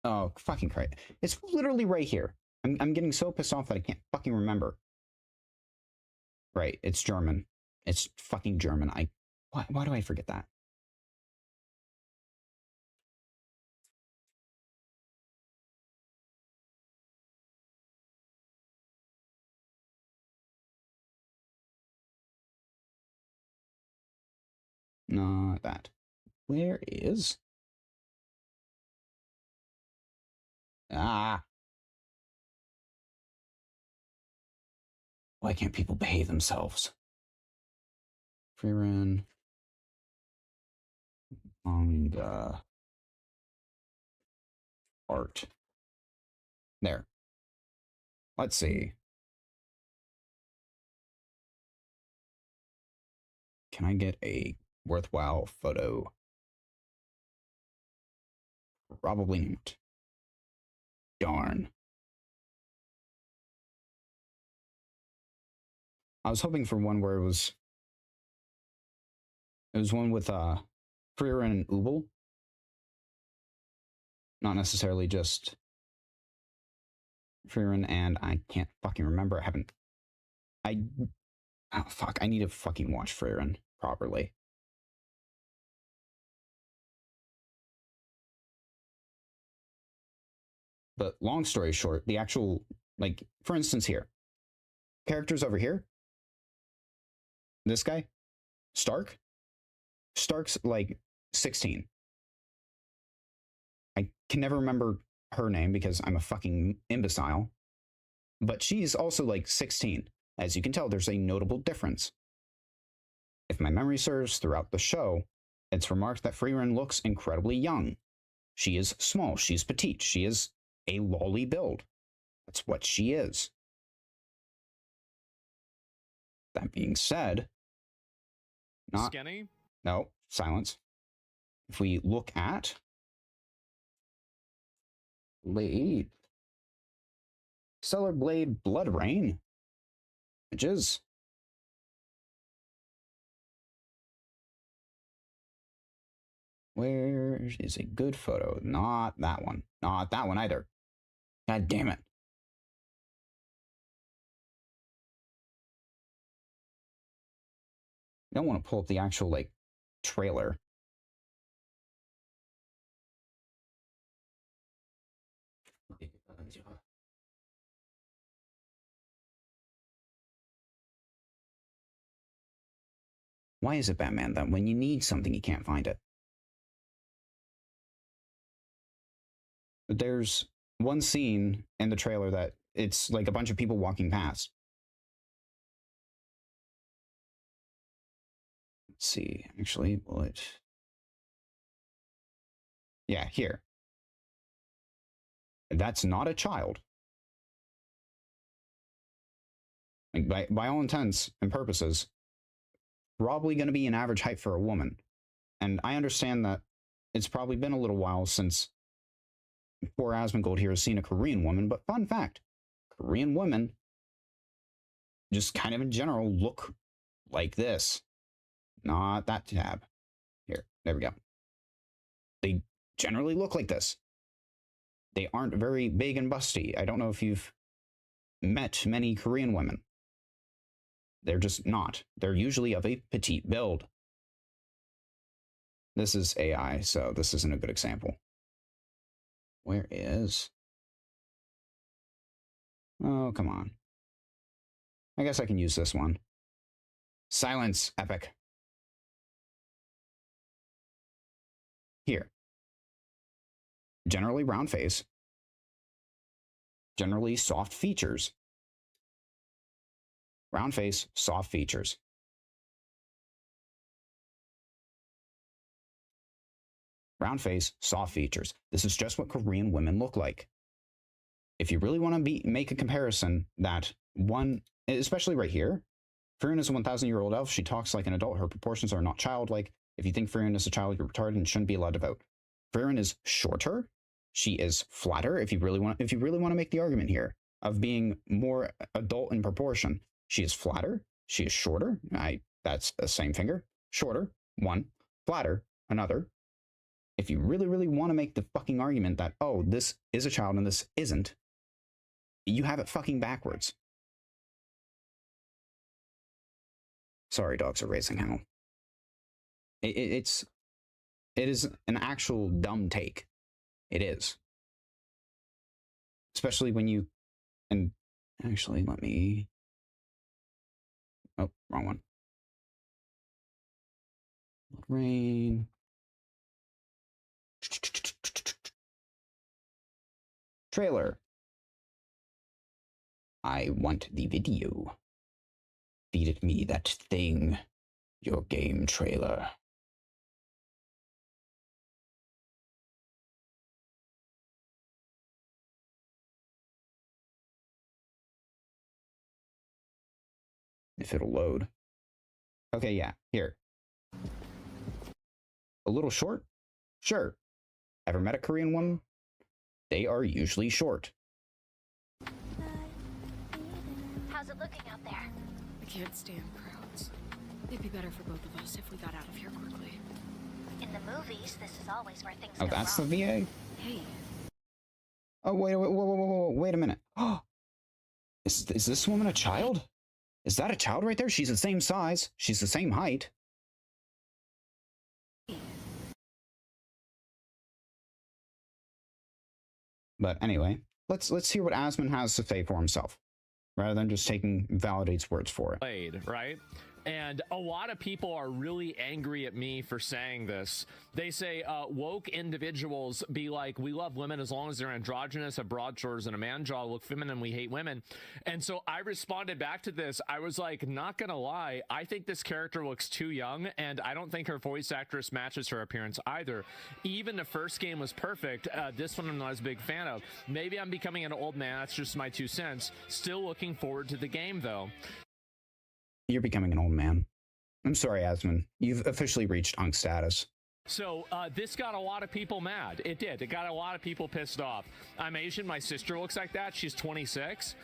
S1: Oh, fucking Christ. It's literally right here. I'm getting so pissed off that I can't fucking remember. Right, it's German. It's fucking German. Why do I forget that? Not that. Where is? Ah. Why can't people behave themselves? Freerun. Manga. art. There. Let's see. Can I get a worthwhile photo? Probably not. Darn. I was hoping for one where it was one with Frieren and Ubel. Not necessarily just Frieren and I can't fucking remember. Oh fuck, I need to fucking watch Frieren properly. But long story short, the actual, like, for instance here, characters over here, this guy, Stark's like 16. I can never remember her name because I'm a fucking imbecile. But she's also like 16. As you can tell, there's a notable difference. If my memory serves, throughout the show, it's remarked that Frieren looks incredibly young. She is small, she's petite, she is a lolly build. That's what she is. That being said, not
S2: Skinny?
S1: No, silence. If we look at Blade, Stellar Blade Blood Rain, which is where is a good photo? Not that one. Not that one either. God damn it. I don't want to pull up the actual, like, trailer. Why is it Batman then? When you need something, you can't find it. There's one scene in the trailer that it's like a bunch of people walking past. Let's see, actually, will it? Yeah, here. That's not a child. Like, by all intents and purposes, probably going to be an average height for a woman. And I understand that it's probably been a little while since poor Asmongold here has seen a Korean woman, but fun fact, Korean women just kind of in general look like this. Not that tab. Here, there we go. They generally look like this. They aren't very big and busty. I don't know if you've met many Korean women. They're just not. They're usually of a petite build. This is AI, so this isn't a good example. Where is? Oh, come on. I guess I can use this one. Silence, Epic. Here. Generally round face. Generally soft features. Round face, soft features. Round face, soft features. This is just what Korean women look like. If you really want to make a comparison, that one, especially right here, Frieren is a 1,000-year-old elf. She talks like an adult. Her proportions are not childlike. If you think Frieren is a child, you're retarded and shouldn't be allowed to vote. Frieren is shorter. She is flatter. If you really want to make the argument here of being more adult in proportion, she is flatter. She is shorter. That's the same finger. Shorter, one. Flatter, another. If you really, really want to make the fucking argument that, oh, this is a child and this isn't, you have it fucking backwards. Sorry, dogs are raising hell. It is an actual dumb take. It is. Especially when you, and actually let me, oh, wrong one. Rain. Trailer. I want the video. Feed it me, that thing. Your game trailer. if it'll load. Okay, yeah, here. A little short? Sure. Ever met a Korean woman? They are usually short.
S2: How's it looking out there?
S3: I can't stand crowds. It'd be better for both of us if we got out of here quickly.
S2: In the movies, this is always where things
S1: Oh,
S2: go
S1: that's
S2: wrong.
S1: the VA?
S3: Hey.
S1: Oh, wait a minute. Oh, is this woman a child? Is that a child right there? She's the same size. She's the same height. But anyway, let's hear what Asmon has to say for himself, rather than just taking Validate's words for it.
S4: Played, right? And a lot of people are really angry at me for saying this. They say woke individuals be like, we love women as long as they're androgynous, have broad shoulders, and a man jaw, look feminine, we hate women. And so I responded back to this. I was like, not gonna lie, I think this character looks too young, and I don't think her voice actress matches her appearance either. Even the first game was perfect. This one I'm not as big fan of. Maybe I'm becoming an old man. That's just my 2 cents. Still looking forward to the game, though.
S1: You're becoming an old man. I'm sorry, Asmon. You've officially reached Unk status.
S4: So this got a lot of people mad. It did. It got a lot of people pissed off. I'm Asian. My sister looks like that. She's 26.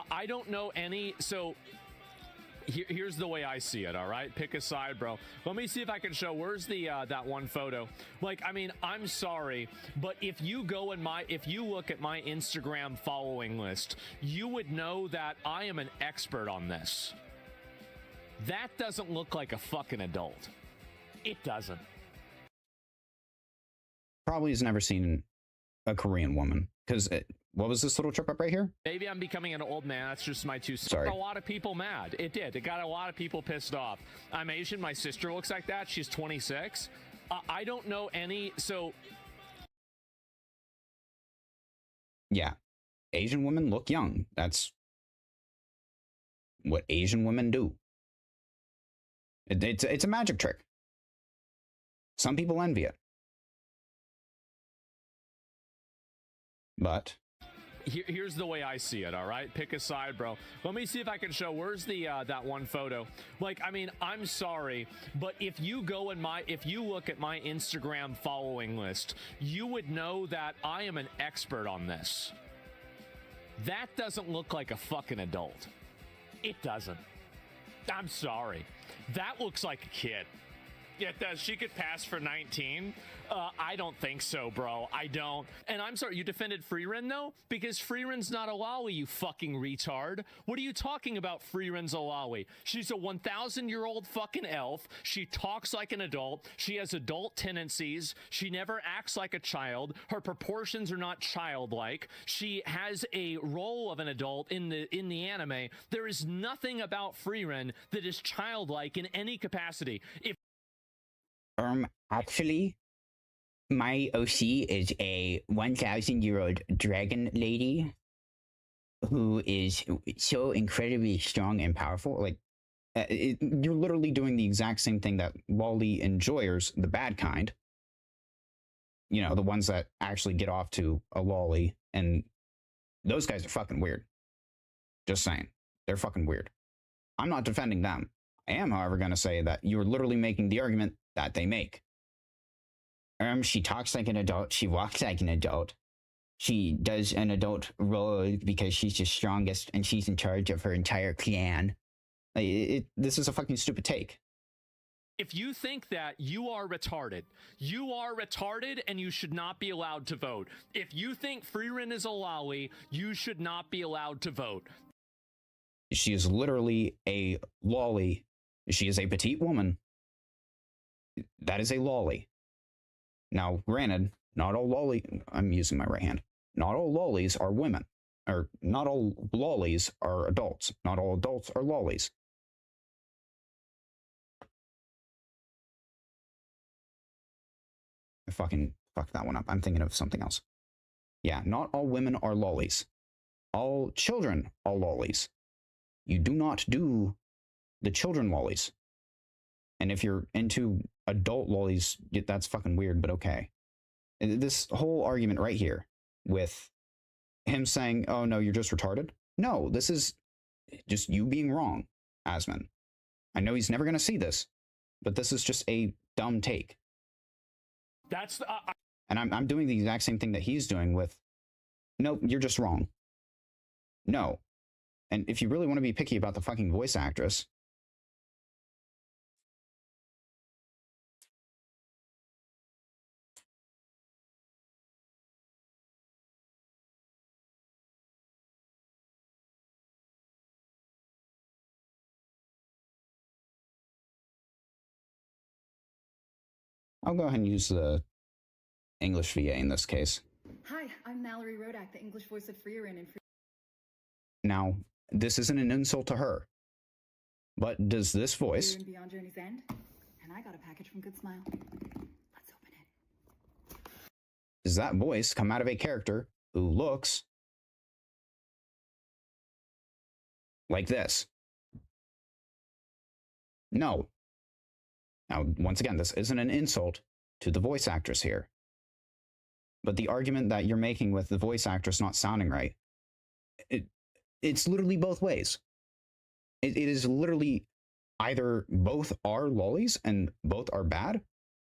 S4: I don't know any. So here's the way I see it. All right, pick a side, bro. Let me see if I can show. Where's the that one photo? Like, I mean, I'm sorry, but if you look at my Instagram following list, you would know that I am an expert on this. That doesn't look like a fucking adult. It doesn't.
S1: Probably has never seen a Korean woman. Because what was this little trip up right here?
S4: Maybe I'm becoming an old man. That's just my 2 cents.
S1: Sorry.
S4: Got a lot of people mad. It did. It got a lot of people pissed off. I'm Asian. My sister looks like that. She's 26. I don't know any. So.
S1: Yeah. Asian women look young. That's what Asian women do. It's a magic trick. Some people envy it. But
S4: Here's the way I see it, all right? Pick a side, bro. Let me see if I can show. Where's the that one photo? Like, I mean, I'm sorry, but if you look at my Instagram following list, you would know that I am an expert on this. That doesn't look like a fucking adult. It doesn't. I'm sorry. That looks like a kid. Yeah, it does. She could pass for 19. I don't think so, bro. I don't. And I'm sorry, you defended Freerin, though? Because Freerin's not a lolly, you fucking retard. What are you talking about, Freerin's a lolly? She's a 1,000-year-old fucking elf. She talks like an adult. She has adult tendencies. She never acts like a child. Her proportions are not childlike. She has a role of an adult in the anime. There is nothing about Freerin that is childlike in any capacity.
S1: Actually, my OC is a 1,000-year-old dragon lady who is so incredibly strong and powerful. Like, you're literally doing the exact same thing that lolly enjoyers, the bad kind, you know, the ones that actually get off to a lolly, and those guys are fucking weird. Just saying. They're fucking weird. I'm not defending them. I am, however, going to say that you're literally making the argument that they make. She talks like an adult. She walks like an adult. She does an adult role because she's the strongest and she's in charge of her entire clan. This is a fucking stupid take.
S4: If you think that, you are retarded. You are retarded and you should not be allowed to vote. If you think Freerin is a lolly, you should not be allowed to vote.
S1: She is literally a lolly. She is a petite woman. That is a lolly. Now, granted, not all lolly. I'm using my right hand. Not all lollies are women. Or not all lollies are adults. Not all adults are lollies. I fucking fucked that one up. I'm thinking of something else. Yeah, not all women are lollies. All children are lollies. You do not do the children lollies. And if you're into adult lollies, that's fucking weird, but okay. This whole argument right here with him saying, oh no, you're just retarded. No, this is just you being wrong. Asman. I know he's never going to see this, but this is just a dumb take.
S4: That's the,
S1: and I'm doing the exact same thing that he's doing with, nope, you're just wrong. No. And if you really want to be picky about the fucking voice actress, I'll go ahead and use the English VA in this case.
S5: Hi, I'm Mallory Rodak, the English voice of Freerin in
S1: Now, this isn't an insult to her, but does this voice...
S5: Freerin Beyond Journey's End? And I got a package from Good Smile. Let's open it.
S1: Does that voice come out of a character who looks like this? No. Now, once again, this isn't an insult to the voice actress here. But the argument that you're making with the voice actress not sounding right, it's literally both ways. It is literally either both are lollies and both are bad,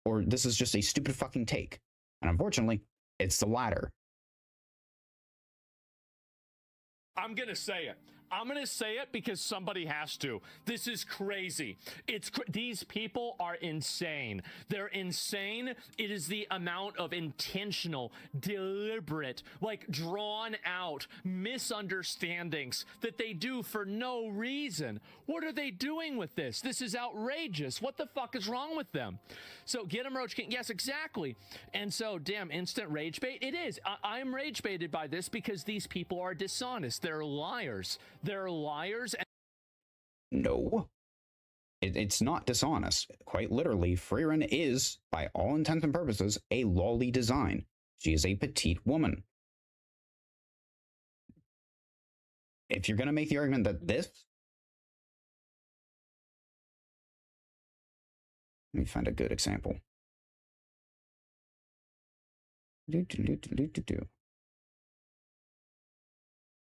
S1: or this is just a stupid fucking take. And unfortunately, it's the latter.
S4: I'm going to say it. I'm going to say it because somebody has to. This is crazy. These people are insane. They're insane. It is the amount of intentional, deliberate, like drawn out misunderstandings that they do for no reason. What are they doing with this? This is outrageous. What the fuck is wrong with them? So get them, Roach King. Yes, exactly. And so, damn, instant rage bait. It is. I'm rage baited by this because these people are dishonest. They're liars. They're liars.
S1: No, it's not dishonest. Quite literally, Freerin is, by all intents and purposes, a lolly design. She is a petite woman. If you're going to make the argument that this... Let me find a good example.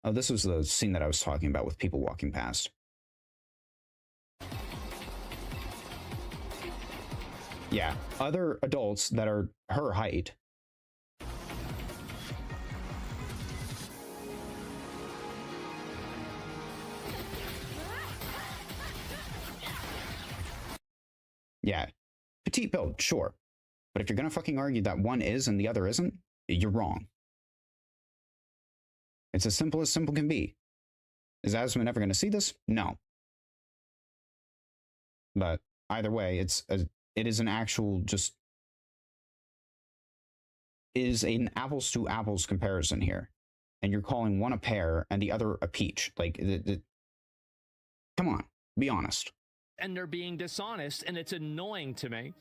S1: Oh, this was the scene that I was talking about with people walking past. Yeah, other adults that are her height. Yeah, petite build, sure. But if you're gonna fucking argue that one is and the other isn't, you're wrong. It's as simple can be. Is Asman ever going to see this? No. But either way, it is an actual just... is an apples to apples comparison here. And you're calling one a pear and the other a peach. Like, come on, be honest.
S4: And they're being dishonest, and it's annoying to me.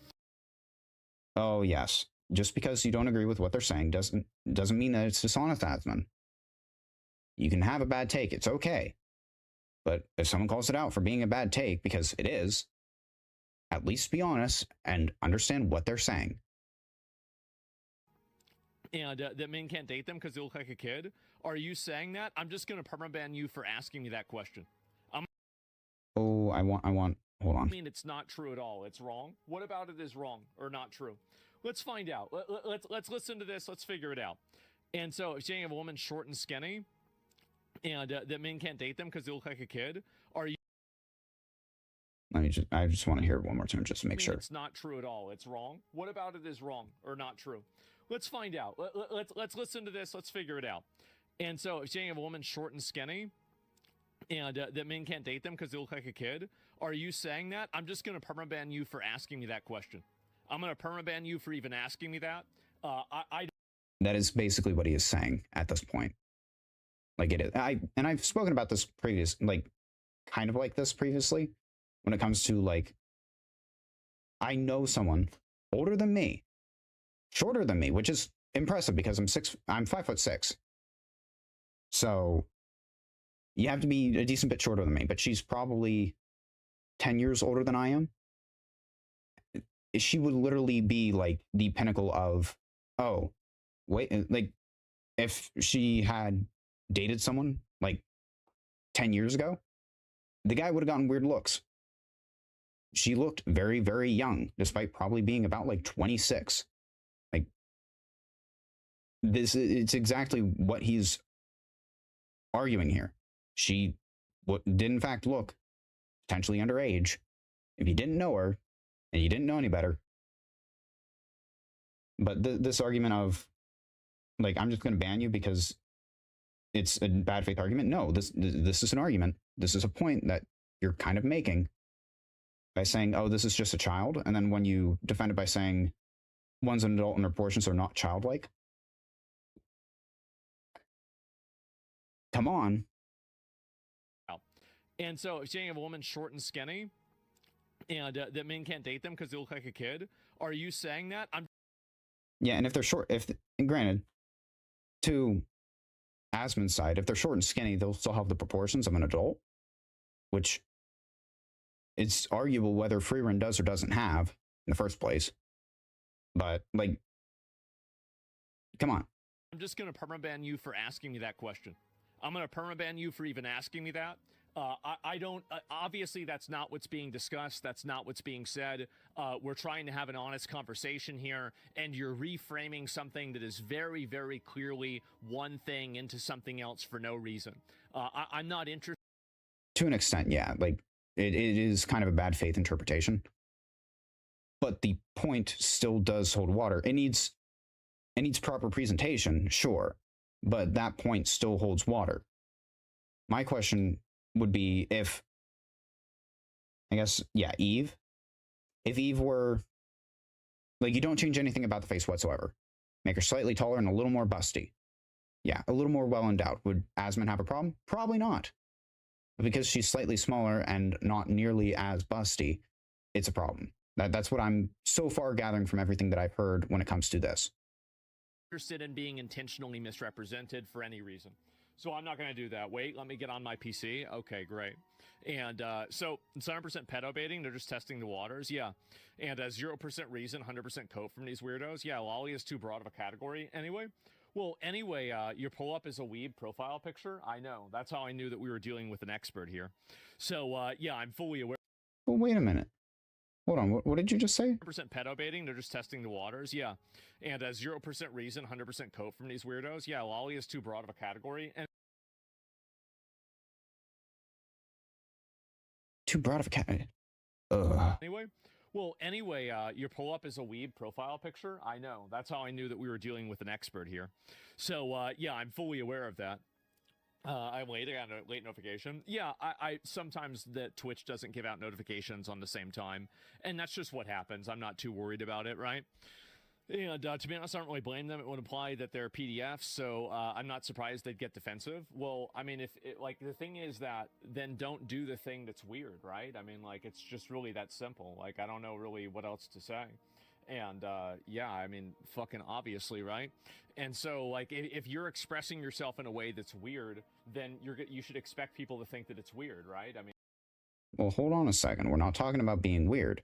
S1: Oh, yes. Just because you don't agree with what they're saying doesn't mean that it's dishonest, Asman. You can have a bad take, it's okay. But if someone calls it out for being a bad take, because it is, at least be honest and understand what they're saying.
S4: And that men can't date them because they look like a kid? Are you saying that? I'm just going to permaban you for asking me that question.
S1: Oh, I want, hold on.
S4: I mean, it's not true at all. It's wrong. What about it is wrong or not true? Let's find out. Let's listen to this. Let's figure it out. And so if you're saying a woman short and skinny, and that men can't date them because they look like a kid, are you...
S1: I just want to hear it one more time just to make sure.
S4: It's not true at all. It's wrong. What about it is wrong or not true? Let's find out. Let's listen to this. Let's figure it out. And so if you're saying a woman short and skinny, and that men can't date them because they look like a kid, are you saying that? I'm just going to permaban you for asking me that question. I'm going to permaban you for even asking me that.
S1: That is basically what he is saying at this point. Like it is. I've spoken about this kind of like this previously, when it comes to like, I know someone older than me, shorter than me, which is impressive because I'm 5'6". So you have to be a decent bit shorter than me, but she's probably 10 years older than I am. She would literally be like the pinnacle of, oh, wait, like if she had dated someone like 10 years ago, the guy would have gotten weird looks. She looked very, very young, despite probably being about like 26. Like, it's exactly what he's arguing here. She did in fact look potentially underage. If you didn't know her and you didn't know any better. But this argument of, like, I'm just going to ban you because it's a bad faith argument. No, this is an argument. This is a point that you're kind of making by saying, oh, this is just a child. And then when you defend it by saying one's an adult and her proportions are not childlike. Come on.
S4: And so saying if a woman's short and skinny and that men can't date them because they look like a kid, are you saying that?
S1: Yeah, and if they're short, and granted, to Asmon's side, if they're short and skinny, they'll still have the proportions of an adult, which it's arguable whether Freerun does or doesn't have in the first place. But, like, come on.
S4: I'm just going to permaban you for asking me that question. I'm going to permaban you for even asking me that. I don't, obviously that's not what's being discussed. That's not what's being said. We're trying to have an honest conversation here, and you're reframing something that is very, very clearly one thing into something else for no reason. I'm not interested.
S1: To an extent, yeah. Like, it is kind of a bad faith interpretation. But the point still does hold water. It needs proper presentation, sure. But that point still holds water. My question would be if, I guess, yeah, Eve. If Eve were, like, you don't change anything about the face whatsoever. Make her slightly taller and a little more busty. Yeah, a little more well-endowed. Would Asmon have a problem? Probably not. But because she's slightly smaller and not nearly as busty, it's a problem. That's what I'm so far gathering from everything that I've heard when it comes to this.
S4: Interested in being intentionally misrepresented for any reason. So I'm not going to do that. Wait, let me get on my PC. Okay, great. And so it's 100% pedo baiting. They're just testing the waters. Yeah. And 0% reason, 100% cope from these weirdos. Yeah, Lolly is too broad of a category anyway. Well, anyway, your pull-up is a weeb profile picture. I know. That's how I knew that we were dealing with an expert here. So, yeah, I'm fully aware.
S1: Well, wait a minute. Hold on, what did you just say?
S4: 100% pedo baiting. They're just testing the waters. Yeah. And 0% reason, 100% cope from these weirdos. Yeah, Lolly is too broad of a category. And
S1: too broad of a category.
S4: Anyway, your pull-up is a weeb profile picture. I know. That's how I knew that we were dealing with an expert here. So, yeah, I'm fully aware of that. I'm late. I got a late notification. Yeah, I sometimes that Twitch doesn't give out notifications on the same time, and that's just what happens. I'm not too worried about it, right? And to be honest, I don't really blame them. It would imply that they're PDFs, so I'm not surprised they'd get defensive. Well, I mean, like, the thing is that then don't do the thing that's weird, right? I mean, like, it's just really that simple. Like, I don't know really what else to say. And yeah, I mean, fucking obviously, right? And so, like, if you're expressing yourself in a way that's weird, then you should expect people to think that it's weird, right? I mean,
S1: well, hold on a second. We're not talking about being weird.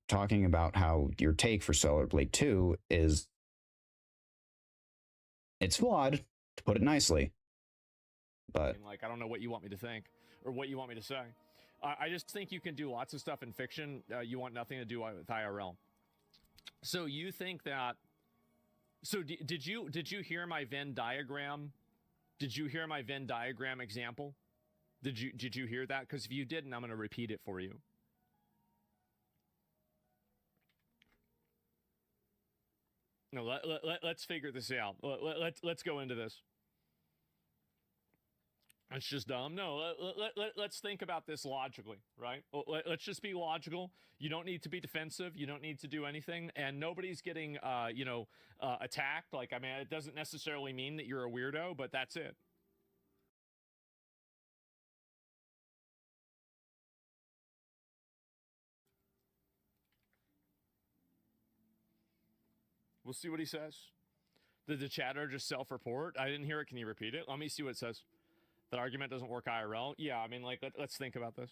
S1: We're talking about how your take for Stellar Blade 2 is, it's flawed, to put it nicely. But
S4: like, I don't know what you want me to think or what you want me to say. I just think you can do lots of stuff in fiction. You want nothing to do with IRL. So you think that? So did you hear my Venn diagram? Did you hear my Venn diagram example? Did you hear that? Because if you didn't, I'm going to repeat it for you. No, let's figure this out. Let's go into this. It's just dumb. No, let's think about this logically, right? Let's just be logical. You don't need to be defensive. You don't need to do anything. And nobody's getting, attacked. Like, I mean, it doesn't necessarily mean that you're a weirdo, but that's it. We'll see what he says. Did the chatter just self-report? I didn't hear it. Can you repeat it? Let me see what it says. That argument doesn't work IRL. Yeah, I mean, like, let's think about this.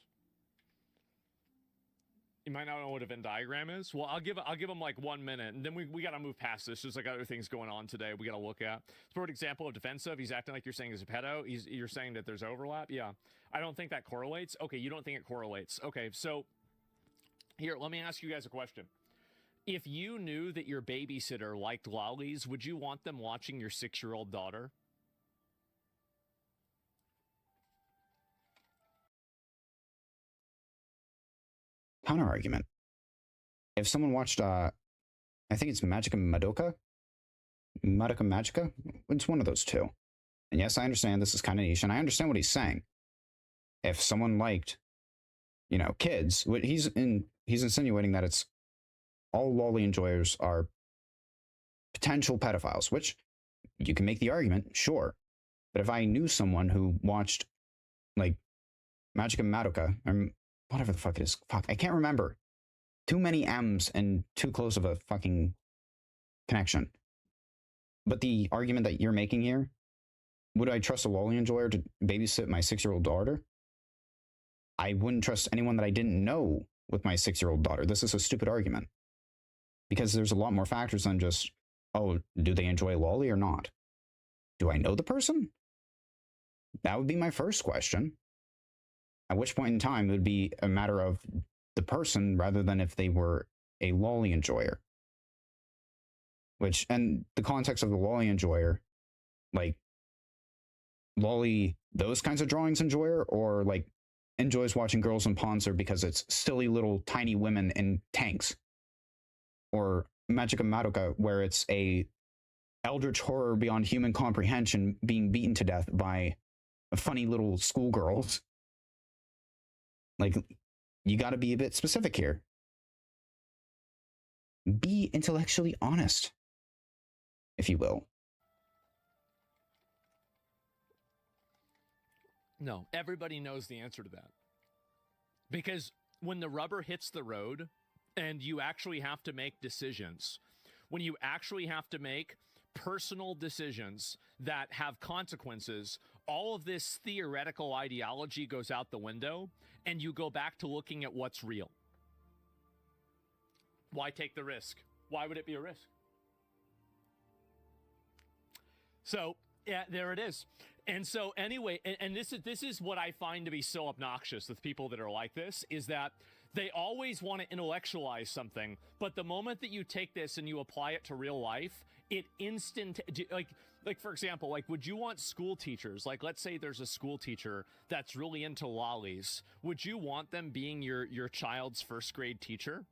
S4: You might not know what a Venn diagram is. Well, I'll give him like 1 minute, and then we got to move past this. There's like other things going on today we got to look at. For an example of defensive, he's acting like you're saying he's a pedo. You're saying that there's overlap. Yeah, I don't think that correlates. Okay, you don't think it correlates. Okay, so here, let me ask you guys a question. If you knew that your babysitter liked lollies, would you want them watching your 6-year-old daughter?
S1: Counter argument. If someone watched, I think it's Magica Madoka? Madoka Magica? It's one of those two. And yes, I understand this is kind of niche, and I understand what he's saying. If someone liked, you know, kids, he's insinuating that it's all lolly enjoyers are potential pedophiles, which you can make the argument, sure. But if I knew someone who watched, like, Magica Madoka, or whatever the fuck it is. Fuck, I can't remember. Too many M's and too close of a fucking connection. But the argument that you're making here, would I trust a lolly enjoyer to babysit my 6-year-old daughter? I wouldn't trust anyone that I didn't know with my 6-year-old daughter. This is a stupid argument. Because there's a lot more factors than just, oh, do they enjoy lolly or not? Do I know the person? That would be my first question. At which point in time, it would be a matter of the person rather than if they were a lolly enjoyer. Which, and the context of the lolly enjoyer, like, lolly, those kinds of drawings enjoyer, or like, enjoys watching girls in Poncer because it's silly little tiny women in tanks. Or Magica Madoka, where it's a eldritch horror beyond human comprehension being beaten to death by funny little schoolgirls. Like, you got to be a bit specific here. Be intellectually honest, if you will.
S4: No, everybody knows the answer to that. Because when the rubber hits the road and you actually have to make decisions, when you actually have to make personal decisions that have consequences, all of this theoretical ideology goes out the window and you go back to looking at what's real. Why take the risk? Why would it be a risk? So, yeah, there it is. And so anyway, and this is what I find to be so obnoxious with people that are like this, is that they always want to intellectualize something, but the moment that you take this and you apply it to real life, it like for example, like, would you want school teachers, like, let's say there's a school teacher that's really into lollies, would you want them being your child's first grade teacher?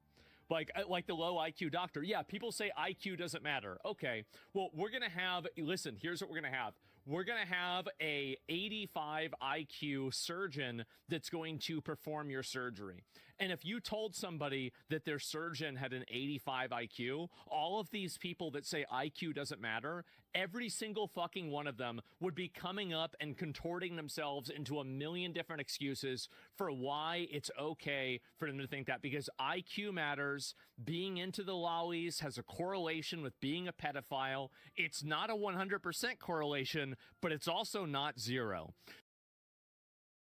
S4: Like the low IQ doctor. Yeah, people say IQ doesn't matter. Okay, well, we're going to have, listen, here's what we're going to have. We're going to have a 85 IQ surgeon that's going to perform your surgery. And if you told somebody that their surgeon had an 85 IQ, all of these people that say IQ doesn't matter, every single fucking one of them would be coming up and contorting themselves into a million different excuses for why it's okay for them to think that, because IQ matters. Being into the lollies has a correlation with being a pedophile. It's not a 100% correlation, but it's also not zero.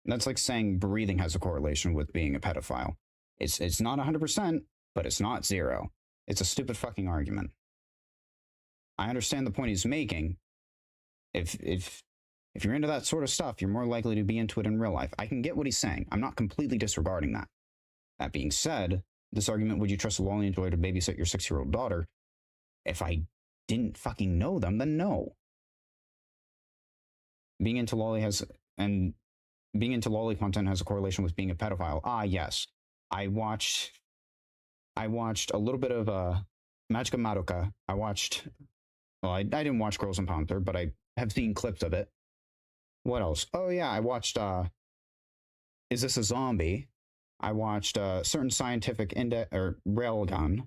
S1: That's like saying breathing has a correlation with being a pedophile. It's not 100%, but it's not zero. It's a stupid fucking argument. I understand the point he's making. If you're into that sort of stuff, you're more likely to be into it in real life. I can get what he's saying. I'm not completely disregarding that. That being said, this argument, would you trust a lolly enjoyer to babysit your 6-year-old daughter? If I didn't fucking know them, then no. Being into lolly content has a correlation with being a pedophile. Ah, yes. I watched a little bit of Magica Madoka. I didn't watch Girls in Panther, but I have seen clips of it. What else? Oh yeah, I watched Is This a Zombie? I watched a certain scientific index or railgun.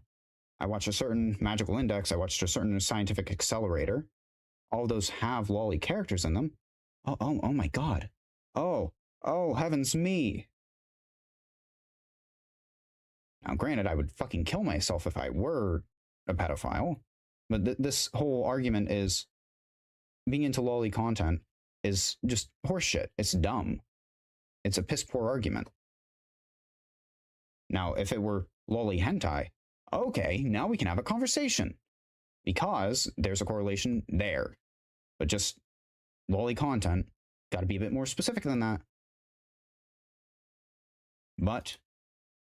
S1: I watched a certain magical index. I watched a certain scientific accelerator. All those have lolly characters in them. Oh my god. Oh heavens me. Now, granted, I would fucking kill myself if I were a pedophile, but this whole argument is being into lolly content is just horseshit. It's dumb. It's a piss poor argument. Now, if it were lolly hentai, okay, now we can have a conversation. Because there's a correlation there. But just lolly content, gotta be a bit more specific than that. But,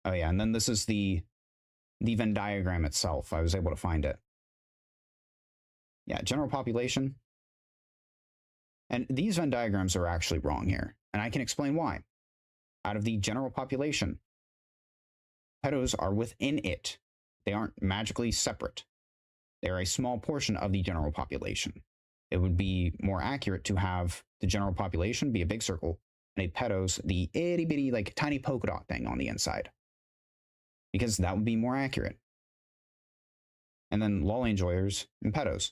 S1: oh yeah, and then this is the Venn diagram itself. I was able to find it. Yeah, general population. And these Venn diagrams are actually wrong here. And I can explain why. Out of the general population, pedos are within it. They aren't magically separate. They're a small portion of the general population. It would be more accurate to have the general population be a big circle and a pedos the itty bitty, like tiny polka dot thing on the inside. Because that would be more accurate. And then lolly enjoyers and pedos.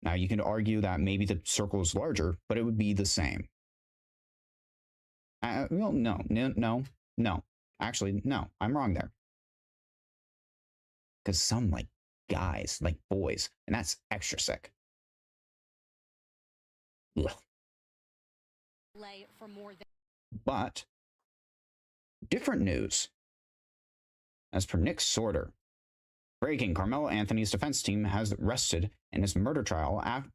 S1: Now you can argue that maybe the circle is larger, but it would be the same. Well, no. Actually, no, I'm wrong there. Because some like guys, like boys, and that's extra sick. Ugh.
S3: For more than
S1: But, different news. As per Nick Sorter, breaking, Carmelo Anthony's defense team has rested in his murder trial after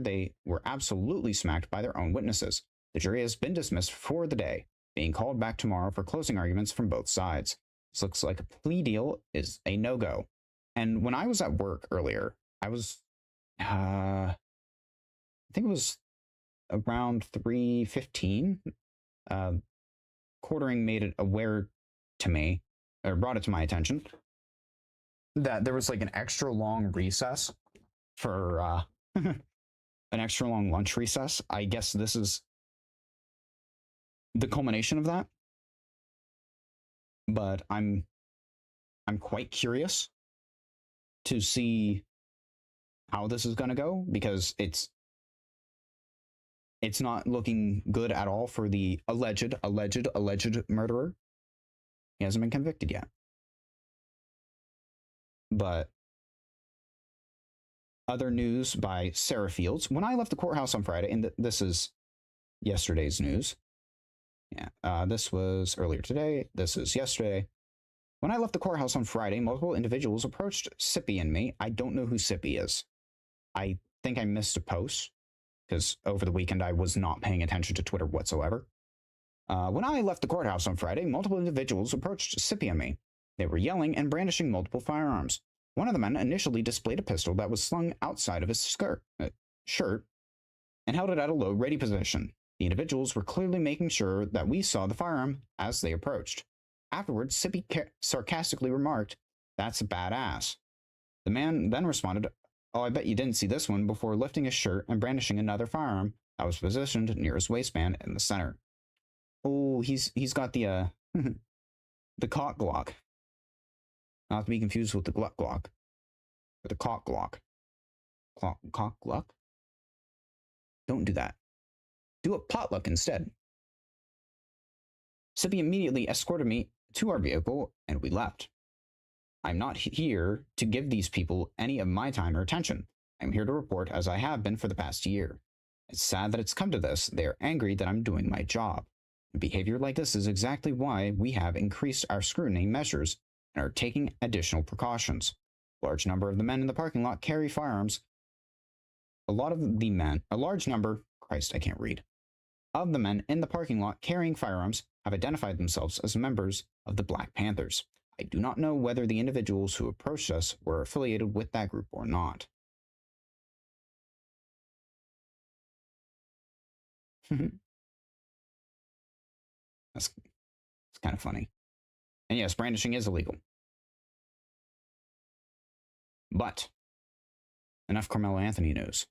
S1: they were absolutely smacked by their own witnesses. The jury has been dismissed for the day, being called back tomorrow for closing arguments from both sides. This looks like a plea deal is a no-go. And when I was at work earlier, I was, I think it was around 3:15. Quartering made it aware to me, or brought it to my attention, that there was like an extra long recess for an extra long lunch recess. I guess this is the culmination of that. But I'm quite curious to see how this is going to go, because it's not looking good at all for the alleged murderer. He hasn't been convicted yet. But other news by Sarah Fields. When I left the courthouse on Friday, and this is yesterday's news. Yeah, this was earlier today. This is yesterday. When I left the courthouse on Friday, multiple individuals approached Sippy and me. I don't know who Sippy is. I think I missed a post, because over the weekend I was not paying attention to Twitter whatsoever. When I left the courthouse on Friday, multiple individuals approached Sippy and me. They were yelling and brandishing multiple firearms. One of the men initially displayed a pistol that was slung outside of his shirt and held it at a low ready position. The individuals were clearly making sure that we saw the firearm as they approached. Afterwards, Sippy sarcastically remarked, "That's a badass." The man then responded, "Oh, I bet you didn't see this one," before lifting his shirt and brandishing another firearm that was positioned near his waistband in the center. Oh, he's got the the cock Glock. Not to be confused with the Gluck Glock. Or the cock Glock. Cock Glock? Don't do that. Do a potluck instead. Sippy immediately escorted me to our vehicle, and we left. I'm not here to give these people any of my time or attention. I'm here to report, as I have been for the past year. It's sad that it's come to this. They are angry that I'm doing my job. Behavior like this is exactly why we have increased our scrutiny measures and are taking additional precautions. A large number of the men in the parking lot carry firearms. A large number, Christ, I can't read, of the men in the parking lot carrying firearms have identified themselves as members of the Black Panthers. I do not know whether the individuals who approached us were affiliated with that group or not. That's kind of funny. And yes, brandishing is illegal. But enough Carmelo Anthony news.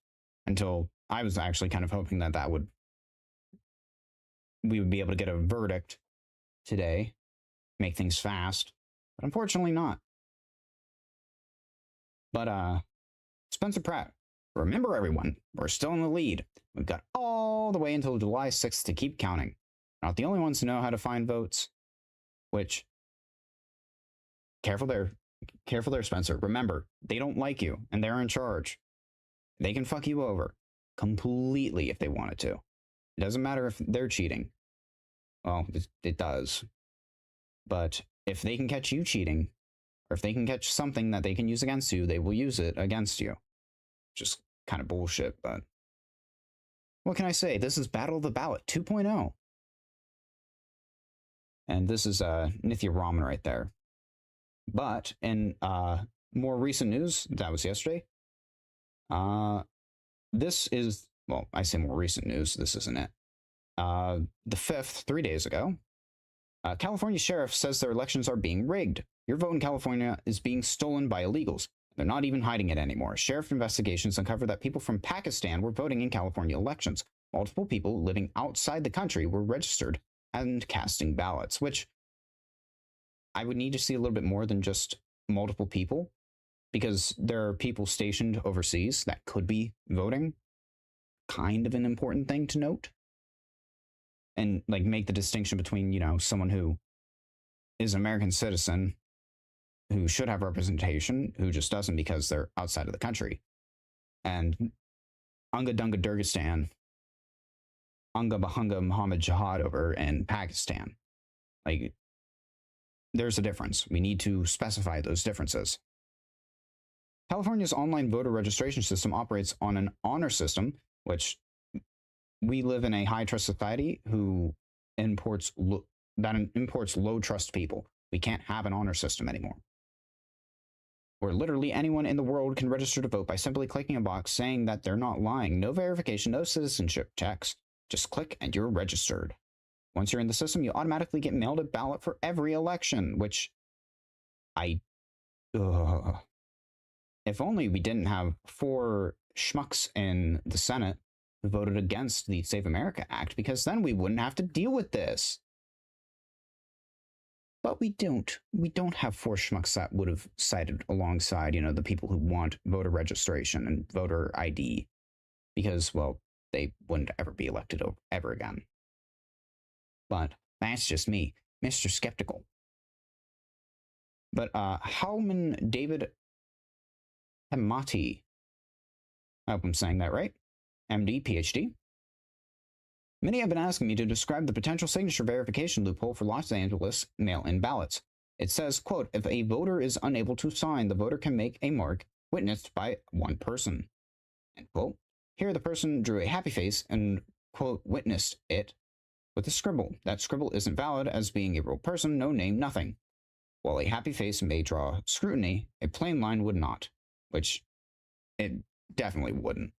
S1: Until I was actually kind of hoping that we would be able to get a verdict today, make things fast, but unfortunately not. But Spencer Pratt, remember everyone, we're still in the lead. We've got all the way until July 6th to keep counting. We're not the only ones who know how to find votes, which, careful there, Spencer. Remember, they don't like you, and they're in charge. They can fuck you over completely if they wanted to. It doesn't matter if they're cheating. Well, it does. But if they can catch you cheating, or if they can catch something that they can use against you, they will use it against you. Just kind of bullshit, but what can I say? This is Battle of the Ballot 2.0. And this is Nithya Raman right there. But in more recent news, that was yesterday, this is, well, I say more recent news, this isn't it. The 5th, 3 days ago, California sheriff says their elections are being rigged. Your vote in California is being stolen by illegals. They're not even hiding it anymore. Sheriff investigations uncovered that people from Pakistan were voting in California elections. Multiple people living outside the country were registered and casting ballots, which I would need to see a little bit more than just multiple people, because there are people stationed overseas that could be voting. Kind of an important thing to note. And like make the distinction between, you know, someone who is an American citizen who should have representation, who just doesn't because they're outside of the country. And Unga Dunga Durgistan, Unga Bahunga Muhammad Jihad over in Pakistan. Like, there's a difference. We need to specify those differences. California's online voter registration system operates on an honor system, which we live in a high trust society who imports low trust people. We can't have an honor system anymore, where literally anyone in the world can register to vote by simply clicking a box saying that they're not lying. No verification, no citizenship checks. Just click and you're registered. Once you're in the system, you automatically get mailed a ballot for every election, which if only we didn't have 4 schmucks in the Senate who voted against the Save America Act, because then we wouldn't have to deal with this. But we don't. We don't have 4 schmucks that would have sided alongside, you know, the people who want voter registration and voter ID, because, well, they wouldn't ever be elected ever again. But that's just me, Mr. Skeptical. But Howman David Hemati, I hope I'm saying that right, MD, PhD. Many have been asking me to describe the potential signature verification loophole for Los Angeles mail-in ballots. It says, quote, if a voter is unable to sign, the voter can make a mark witnessed by one person. End quote. Here the person drew a happy face and, quote, witnessed it with a scribble. That scribble isn't valid as being a real person, no name, nothing. While a happy face may draw scrutiny, a plain line would not, which it definitely wouldn't.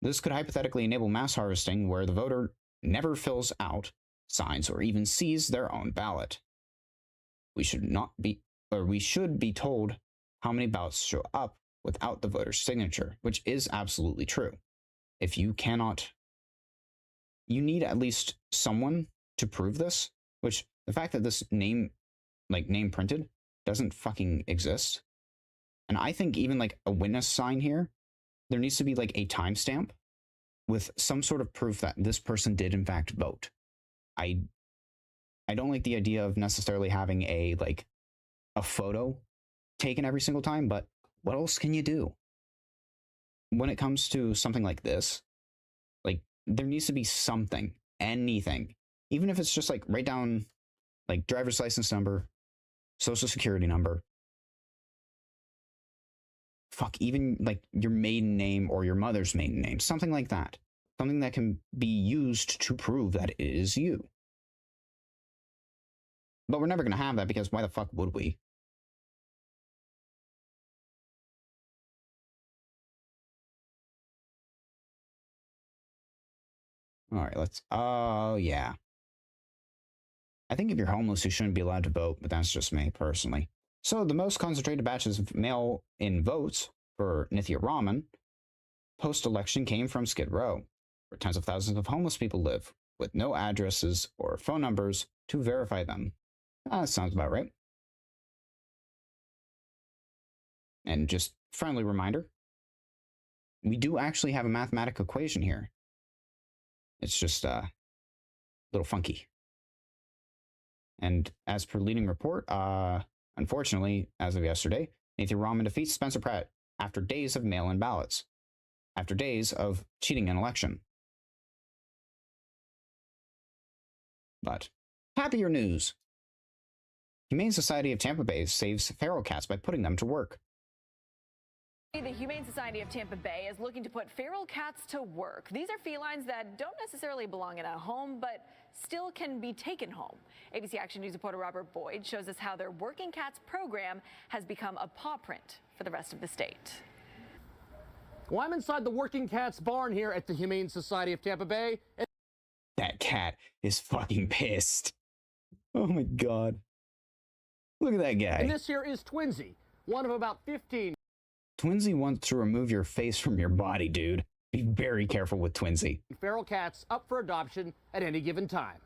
S1: This could hypothetically enable mass harvesting where the voter never fills out, signs, or even sees their own ballot. We should be told how many ballots show up without the voter's signature, which is absolutely true. If you cannot, you need at least someone to prove this, which the fact that this name printed doesn't fucking exist. And I think even like a witness sign here, there needs to be like a timestamp with some sort of proof that this person did in fact vote. I don't like the idea of necessarily having a photo taken every single time, but what else can you do? When it comes to something like this, like there needs to be something, anything, even if it's just like write down like driver's license number, social security number, fuck, even like your maiden name or your mother's maiden name, something like that. Something that can be used to prove that it is you. But we're never going to have that because why the fuck would we? All right, let's, oh yeah. I think if you're homeless, you shouldn't be allowed to vote, but that's just me personally. So the most concentrated batches of mail-in votes for Nithya Raman post-election came from Skid Row, where tens of thousands of homeless people live, with no addresses or phone numbers to verify them. That sounds about right. And just friendly reminder, we do actually have a mathematical equation here. It's just a little funky. And as per leading report, unfortunately, as of yesterday, Nithya Raman defeats Spencer Pratt after days of mail-in ballots, after days of cheating an election. But happier news. Humane Society of Tampa Bay saves feral cats by putting them to work.
S6: The Humane Society of Tampa Bay is looking to put feral cats to work. These are felines that don't necessarily belong in a home, but still can be taken home. ABC Action News reporter Robert Boyd shows us how their Working Cats program has become a paw print for the rest of the state.
S7: Well, I'm inside the Working Cats barn here at the Humane Society of Tampa Bay.
S1: That cat is fucking pissed. Oh my god. Look at that guy.
S7: And this here is Twinsy, one of about 15
S1: Twinsy wants to remove your face from your body, dude. Be very careful with Twinsy.
S7: feral cats up for adoption at any given time.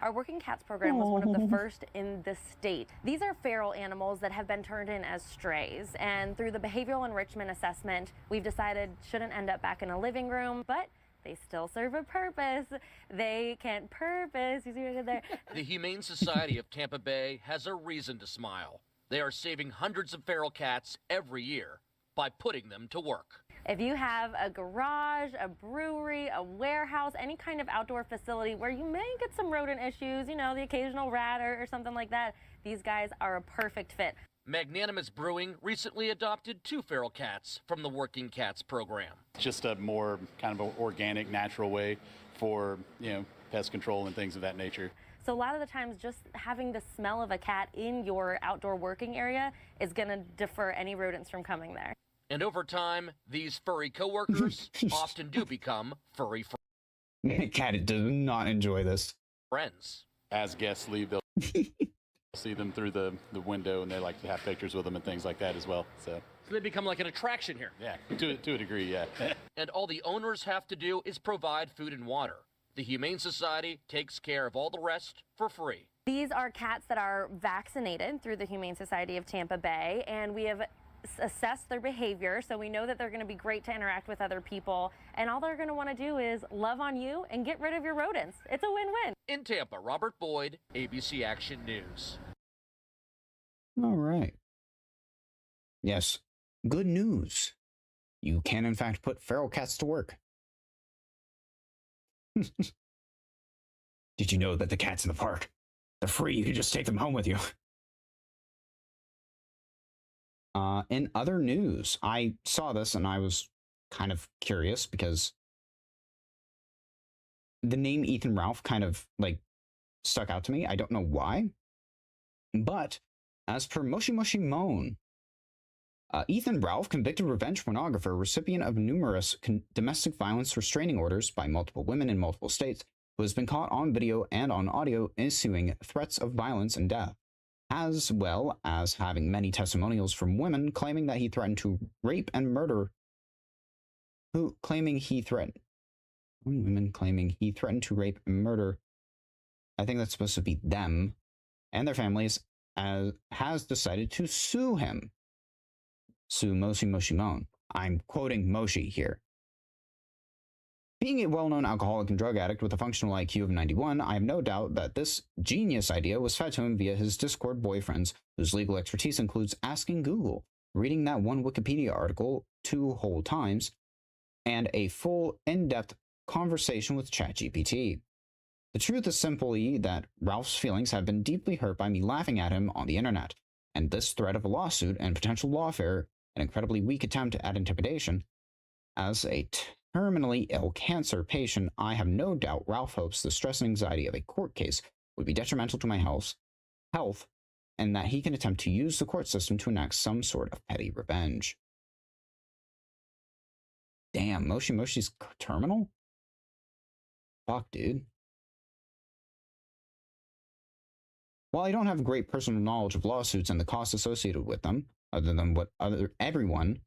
S8: Our Working Cats program was one of the first in the state. These are feral animals that have been turned in as strays, and through the behavioral enrichment assessment, we've decided shouldn't end up back in a living room, but they still serve a purpose. They can't purpose. You see what I did there?
S9: The Humane Society of Tampa Bay has a reason to smile. They are saving hundreds of feral cats every year by putting them to work.
S8: If you have a garage, a brewery, a warehouse, any kind of outdoor facility where you may get some rodent issues, you know, the occasional rat or something like that, these guys are a perfect fit.
S9: Magnanimous Brewing recently adopted 2 feral cats from the Working Cats program.
S10: Just a more kind of organic, natural way for, pest control and things of that nature.
S8: So a lot of the times just having the smell of a cat in your outdoor working area is going to defer any rodents from coming there.
S9: And over time, these furry coworkers often do become furry
S1: Cat does not enjoy this.
S9: friends.
S10: As guests leave, they'll see them through the window, and they like to have pictures with them and things like that as well. So
S9: they become like an attraction here.
S10: Yeah, to a degree, yeah.
S9: And all the owners have to do is provide food and water. The Humane Society takes care of all the rest for free.
S8: These are cats that are vaccinated through the Humane Society of Tampa Bay, and we have assessed their behavior, so we know that they're going to be great to interact with other people, and all they're going to want to do is love on you and get rid of your rodents. It's a win-win.
S9: In Tampa, Robert Boyd, ABC Action News.
S1: All right. Yes, good news. You can, in fact, put feral cats to work. Did you know that the cats in the park, they're free? You can just take them home with you. In other news, I saw this and I was kind of curious because the name Ethan Ralph kind of stuck out to me. I don't know why, but as per Moshi Moshi Moan, Ethan Ralph, convicted revenge pornographer, recipient of numerous domestic violence restraining orders by multiple women in multiple states, who has been caught on video and on audio issuing threats of violence and death, as well as having many testimonials from women claiming that he threatened to rape and murder. Women claiming he threatened to rape and murder. I think that's supposed to be them and their families, has decided to sue him. Sue Moshi Moshi Moan. I'm quoting Moshi here. Being a well-known alcoholic and drug addict with a functional IQ of 91, I have no doubt that this genius idea was fed to him via his Discord boyfriends, whose legal expertise includes asking Google, reading that one Wikipedia article 2 whole times, and a full, in-depth conversation with ChatGPT. The truth is simply that Ralph's feelings have been deeply hurt by me laughing at him on the internet, and this threat of a lawsuit and potential lawfare, an incredibly weak attempt at intimidation. As a terminally ill cancer patient, I have no doubt Ralph hopes the stress and anxiety of a court case would be detrimental to my health, and that he can attempt to use the court system to enact some sort of petty revenge. Damn, Moshi Moshi's terminal? Fuck, dude. While I don't have great personal knowledge of lawsuits and the costs associated with them, other than what everyone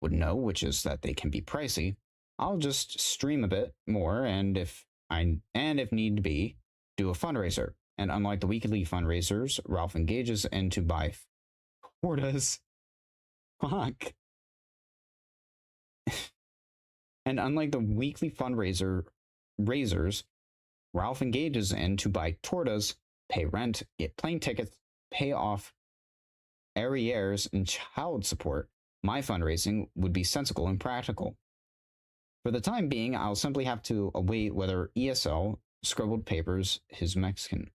S1: would know, which is that they can be pricey, I'll just stream a bit more and if need be, do a fundraiser. And unlike the weekly fundraisers Ralph engages in to buy tortas, fuck. And unlike the weekly raisers Ralph engages in to buy tortas, pay rent, get plane tickets, pay off arrears and child support, my fundraising would be sensible and practical. For the time being, I'll simply have to await whether ESL scribbled papers his Mexican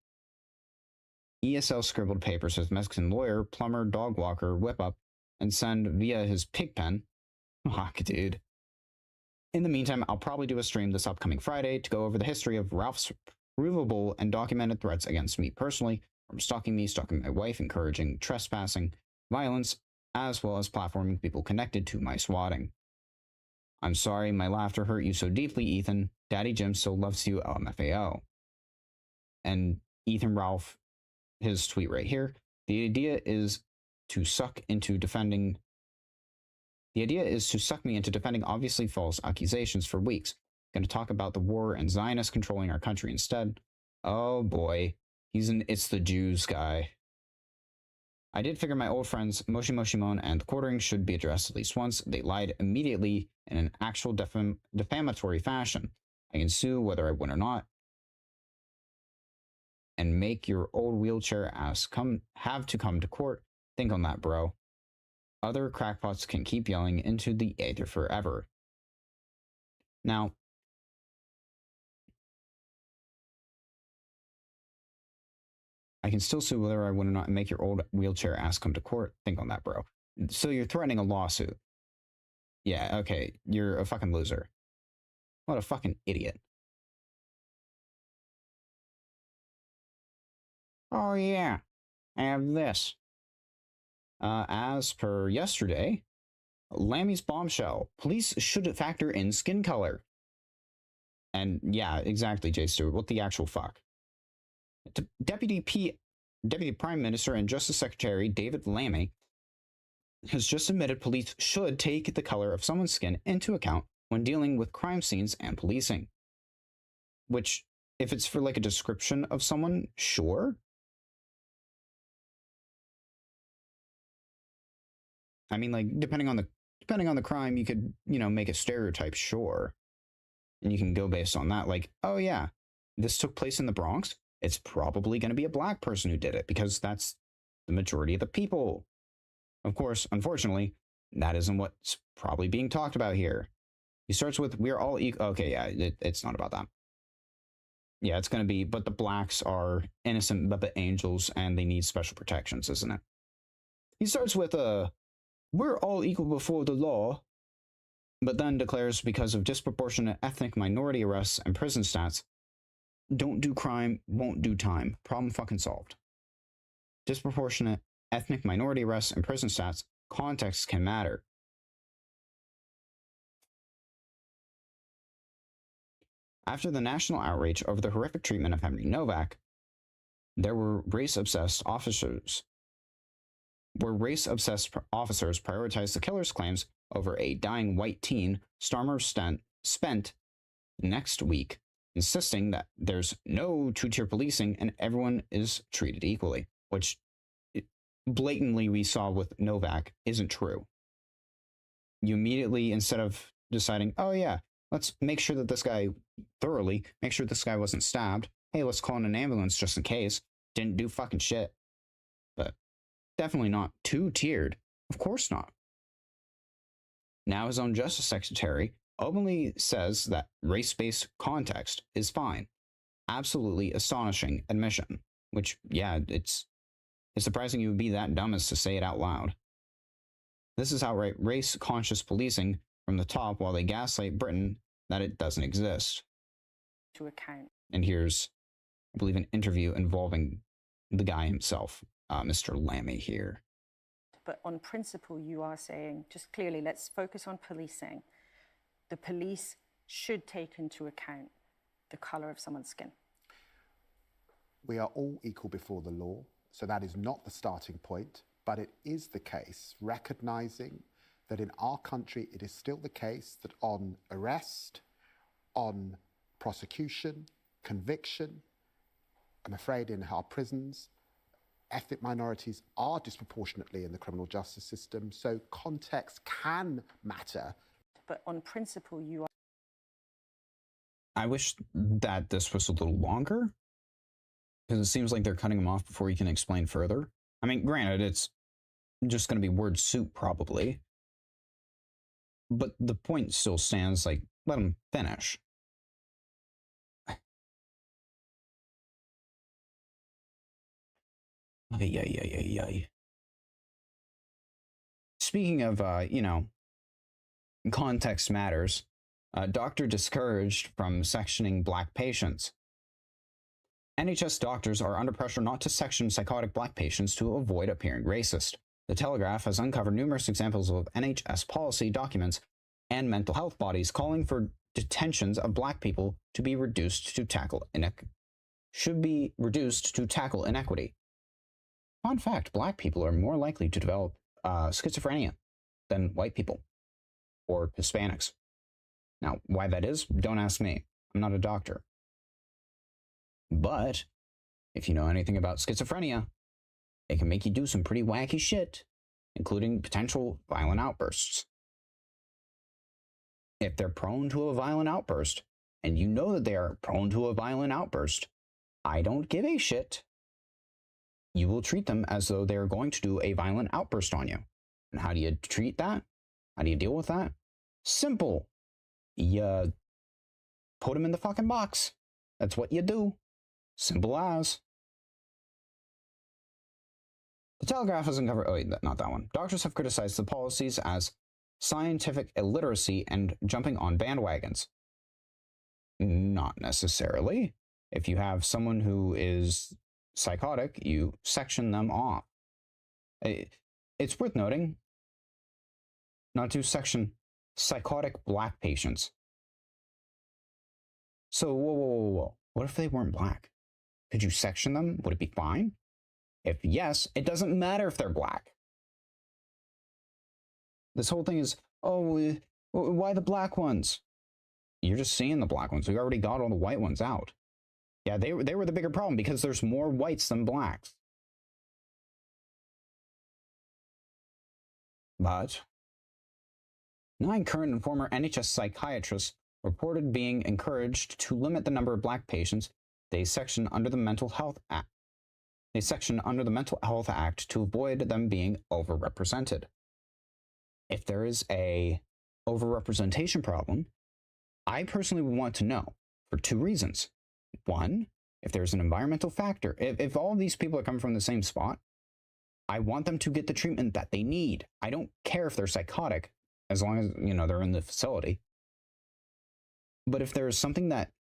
S1: ESL scribbled papers with Mexican lawyer, plumber, dog walker, whip up, and send via his pig pen. Fuck, dude. In the meantime, I'll probably do a stream this upcoming Friday to go over the history of Ralph's provable and documented threats against me personally, from stalking me, stalking my wife, encouraging trespassing, violence, as well as platforming people connected to my swatting. I'm sorry my laughter hurt you so deeply, Ethan. Daddy Jim still loves you, LMFAO. And Ethan Ralph, his tweet right here, the idea is to suck me into defending obviously false accusations for weeks. Going to talk about the war and Zionists controlling our country instead. Oh boy, it's the Jews guy. I did figure my old friends Moshi Moshimon and the Quartering should be addressed at least once. They lied immediately in an actual defamatory fashion. I can sue whether I win or not. And make your old wheelchair ass have to come to court. Think on that, bro. Other crackpots can keep yelling into the aether forever. Now, I can still sue whether I win or not and make your old wheelchair ass come to court. Think on that, bro. So you're threatening a lawsuit. Yeah, okay. You're a fucking loser. What a fucking idiot. Oh yeah, I have this. As per yesterday, Lammy's bombshell. Police should factor in skin color. And yeah, exactly, Jay Stewart. What the actual fuck? Deputy Prime Minister and Justice Secretary David Lammy has just admitted police should take the color of someone's skin into account when dealing with crime scenes and policing. Which, if it's for like a description of someone, sure. I mean, like, depending on the crime, you could, make a stereotype, sure. And you can go based on that, like, oh yeah, this took place in the Bronx. It's probably going to be a black person who did it because that's the majority of the people. Of course, unfortunately, that isn't what's probably being talked about here. He starts with, we're all equal. Okay, yeah, it's not about that. Yeah, it's going to be, but the blacks are innocent but angels and they need special protections, isn't it? He starts with, we're all equal before the law, but then declares because of disproportionate ethnic minority arrests and prison stats, don't do crime, won't do time. Problem fucking solved. Disproportionate ethnic minority arrests and prison stats, context can matter. After the national outrage over the horrific treatment of Henry Novak, there were race-obsessed officers prioritized the killer's claims over a dying white teen Starmer spent next week insisting that there's no two-tier policing and everyone is treated equally, which blatantly we saw with Novak isn't true. You immediately, instead of deciding, oh yeah, let's make sure that this guy wasn't stabbed. Hey, let's call in an ambulance just in case. Didn't do fucking shit. But definitely not two-tiered. Of course not. Now his own Justice Secretary openly says that race-based context is fine. Absolutely astonishing admission. Which, yeah, it's surprising you would be that dumb as to say it out loud. This is outright race-conscious policing from the top while they gaslight Britain that it doesn't exist.
S11: To account.
S1: And here's, I believe, an interview involving the guy himself, Mr. Lammy here.
S11: But on principle, you are saying, just clearly, let's focus on policing. The police should take into account the color of someone's skin.
S12: We are all equal before the law, so that is not the starting point, but it is the case, recognizing that in our country, it is still the case that on arrest, on prosecution, conviction, I'm afraid in our prisons, ethnic minorities are disproportionately in the criminal justice system, so context can matter.
S11: But on principle, you are...
S1: I wish that this was a little longer, because it seems like they're cutting him off before he can explain further. I mean, granted, it's just going to be word soup, probably. But the point still stands, like, let him finish. Speaking of, context matters, doctor discouraged from sectioning black patients. NHS doctors are under pressure not to section psychotic black patients to avoid appearing racist. The Telegraph has uncovered numerous examples of NHS policy documents and mental health bodies calling for detentions of black people to be reduced to tackle inequity. Fun fact, black people are more likely to develop schizophrenia than white people or Hispanics. Now, why that is, don't ask me. I'm not a doctor. But if you know anything about schizophrenia, it can make you do some pretty wacky shit, including potential violent outbursts. If they're prone to a violent outburst, and you know that they are prone to a violent outburst, I don't give a shit. You will treat them as though they're going to do a violent outburst on you. And how do you treat that? How do you deal with that? Simple. You put them in the fucking box. That's what you do. Simple as. The Telegraph has uncovered... Oh, wait, not that one. Doctors have criticized the policies as scientific illiteracy and jumping on bandwagons. Not necessarily. If you have someone who is psychotic, you section them off. It's worth noting not to section psychotic black patients. So, whoa. What if they weren't black? Could you section them? Would it be fine? If yes, it doesn't matter if they're black. This whole thing is, oh, why the black ones? You're just seeing the black ones. We already got all the white ones out. Yeah, they were the bigger problem because there's more whites than blacks. But 9 current and former NHS psychiatrists reported being encouraged to limit the number of black patients they section under the Mental Health Act. To avoid them being overrepresented. If there is a overrepresentation problem, I personally would want to know for 2 reasons. One, if there's an environmental factor. If all of these people are coming from the same spot, I want them to get the treatment that they need. I don't care if they're psychotic, as long as, they're in the facility. But if there's something that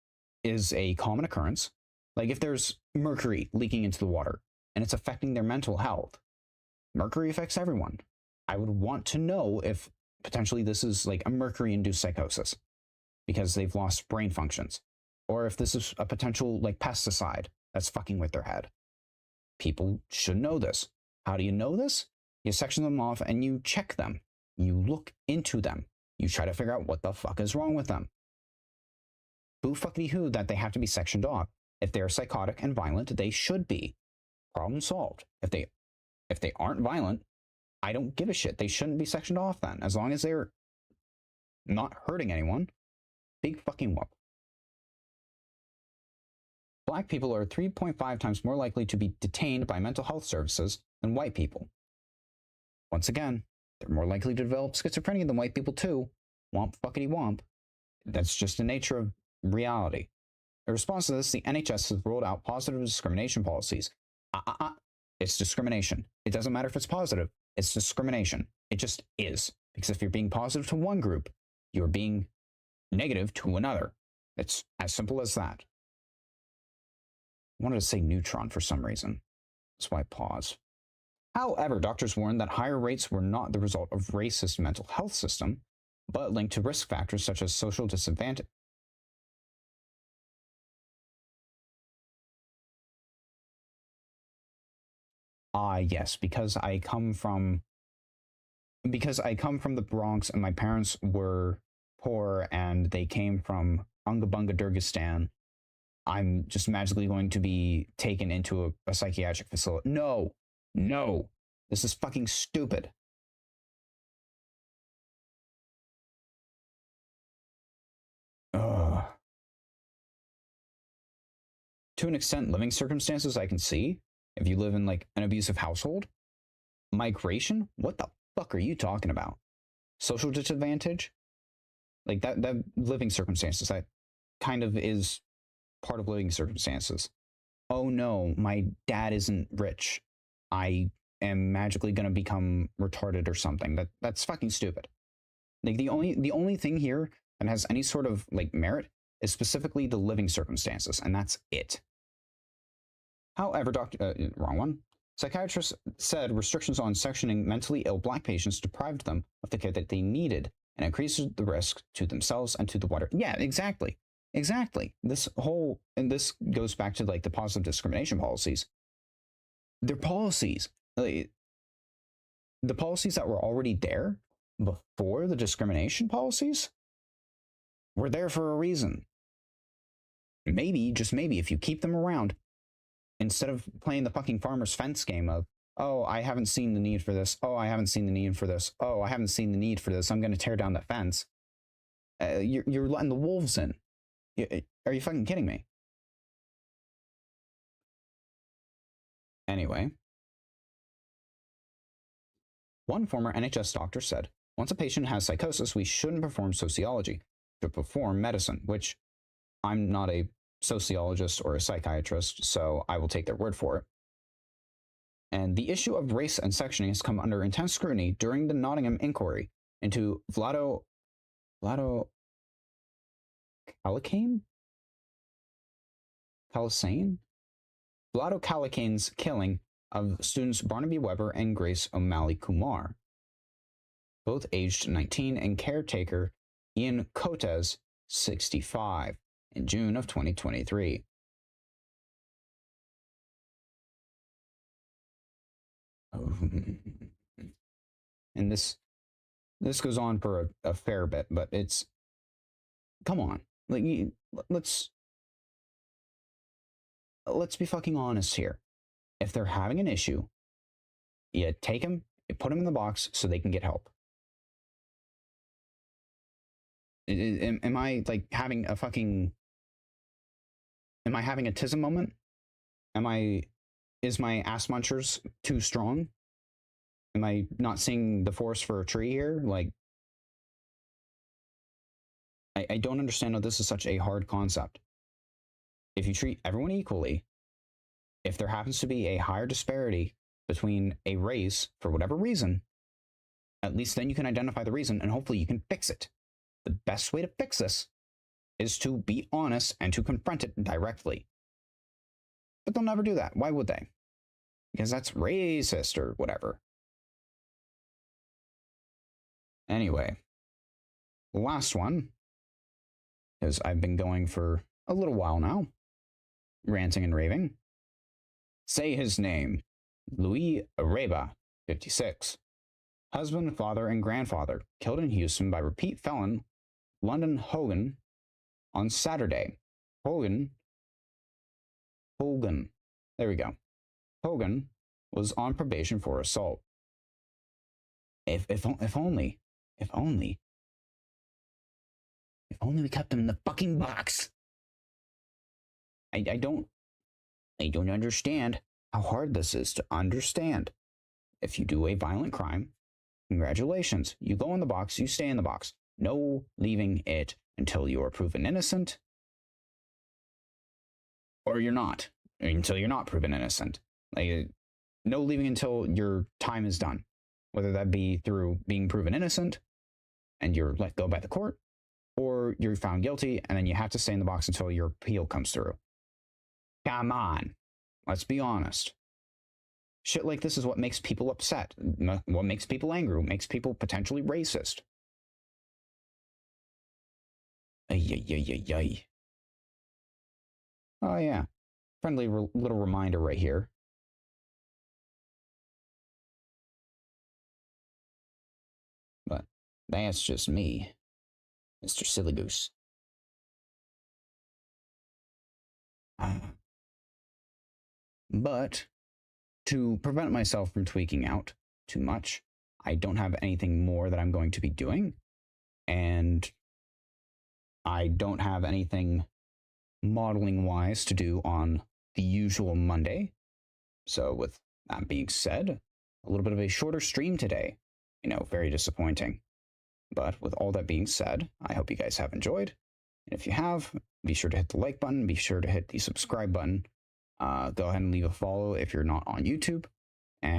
S1: is a common occurrence, like if there's mercury leaking into the water and it's affecting their mental health, mercury affects everyone. I would want to know if potentially this is like a mercury-induced psychosis because they've lost brain functions, or if this is a potential like pesticide that's fucking with their head. People should know this. How do you know this? You section them off and you check them. You look into them. You try to figure out what the fuck is wrong with them. Boo fuckity who that they have to be sectioned off. If they're psychotic and violent, they should be. Problem solved. If they aren't violent, I don't give a shit. They shouldn't be sectioned off then. As long as they're not hurting anyone, big fucking whoop. Black people are 3.5 times more likely to be detained by mental health services than white people. Once again, they're more likely to develop schizophrenia than white people too. Womp fuckity womp. That's just the nature of reality. In response to this, the NHS has rolled out positive discrimination policies. It's discrimination. It doesn't matter if it's positive. It's discrimination. It just is. Because if you're being positive to one group, you're being negative to another. It's as simple as that. I wanted to say neutron for some reason. That's why I paused. However, doctors warned that higher rates were not the result of racist mental health system, but linked to risk factors such as social disadvantage. Yes, because I come from the Bronx and my parents were poor and they came from Unga Bunga Durgistan. I'm just magically going to be taken into a psychiatric facility. No, this is fucking stupid. Ugh. To an extent, living circumstances I can see. If you live in like an abusive household, migration, what the fuck are you talking about? Social disadvantage? Like that living circumstances, that kind of is part of living circumstances. Oh no, my dad isn't rich. I am magically going to become retarded or something. That's fucking stupid. Like the only thing here that has any sort of like merit is specifically the living circumstances, and that's it. However, wrong one. Psychiatrists said restrictions on sectioning mentally ill black patients deprived them of the care that they needed and increased the risk to themselves and to the wider. Yeah, exactly. Exactly. And this goes back to like the positive discrimination policies. They're policies. Like, the policies that were already there before the discrimination policies were there for a reason. Maybe, just maybe, if you keep them around, instead of playing the fucking farmer's fence game of, oh, I haven't seen the need for this. Oh, I haven't seen the need for this. Oh, I haven't seen the need for this. I'm going to tear down the fence. You're letting the wolves in. Are you fucking kidding me? Anyway, one former NHS doctor said, once a patient has psychosis, we shouldn't perform sociology, to perform medicine, which I'm not a sociologist or a psychiatrist, so I will take their word for it. And the issue of race and sectioning has come under intense scrutiny during the Nottingham inquiry into Vlado Calicane's killing of students Barnaby Webber and Grace O'Malley Kumar, both aged 19, and caretaker Ian Cotes, 65, in June of 2023. And this goes on for a fair bit, but it's, come on, like, let's be fucking honest here. If they're having an issue, you take them, you put them in the box so they can get help. Am I like having a fucking, am I having a tism moment? Is my ass munchers too strong? Am I not seeing the forest for a tree here? Like, I don't understand how this is such a hard concept. If you treat everyone equally, if there happens to be a higher disparity between a race for whatever reason, at least then you can identify the reason and hopefully you can fix it. The best way to fix this is to be honest and to confront it directly. But they'll never do that. Why would they? Because that's racist or whatever. Anyway, last one, because I've been going for a little while now, ranting and raving. Say his name. Louis Areba, 56. Husband, father, and grandfather killed in Houston by repeat felon London Hogan on Saturday. Hogan. There we go. Hogan was on probation for assault. If only we kept him in the fucking box. I don't understand how hard this is to understand. If you do a violent crime, congratulations. You go in the box, you stay in the box. No leaving it until you are proven innocent. Or you're not. Until you're not proven innocent. Like, no leaving until your time is done. Whether that be through being proven innocent and you're let go by the court, or you're found guilty and then you have to stay in the box until your appeal comes through. Come on. Let's be honest. Shit like this is what makes people upset, what makes people angry, what makes people potentially racist. Ay. Oh yeah, friendly little reminder right here. But that's just me, Mr. Silly Goose. But to prevent myself from tweaking out too much, I don't have anything more that I'm going to be doing. And I don't have anything modeling wise to do on the usual Monday. So with that being said, a little bit of a shorter stream today. You know, very disappointing. But with all that being said, I hope you guys have enjoyed. And if you have, be sure to hit the like button. Be sure to hit the subscribe button. Go ahead and leave a follow if you're not on YouTube. And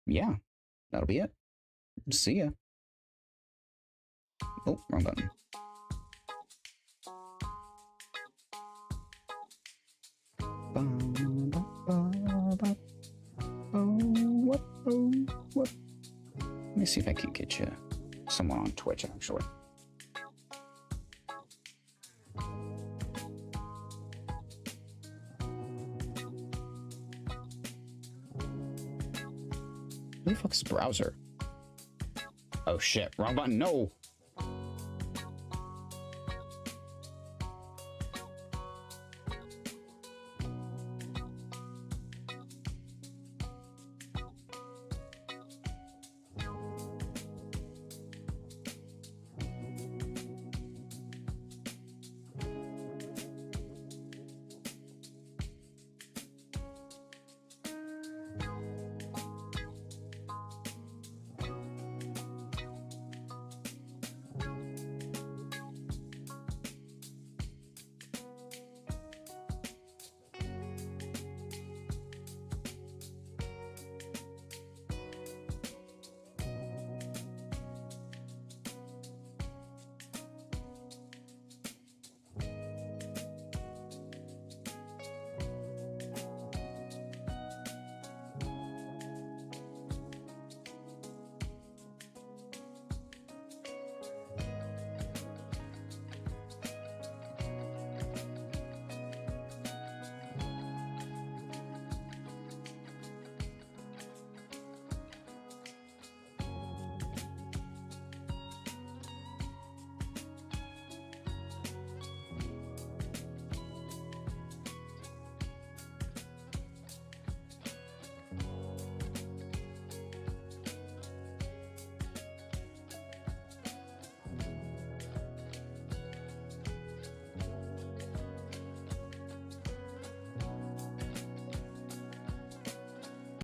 S1: yeah, that'll be it. See ya. Oh, wrong button. What? Let me see if I can get you someone on Twitch, actually. Who the fuck's browser? Oh shit, wrong button, no!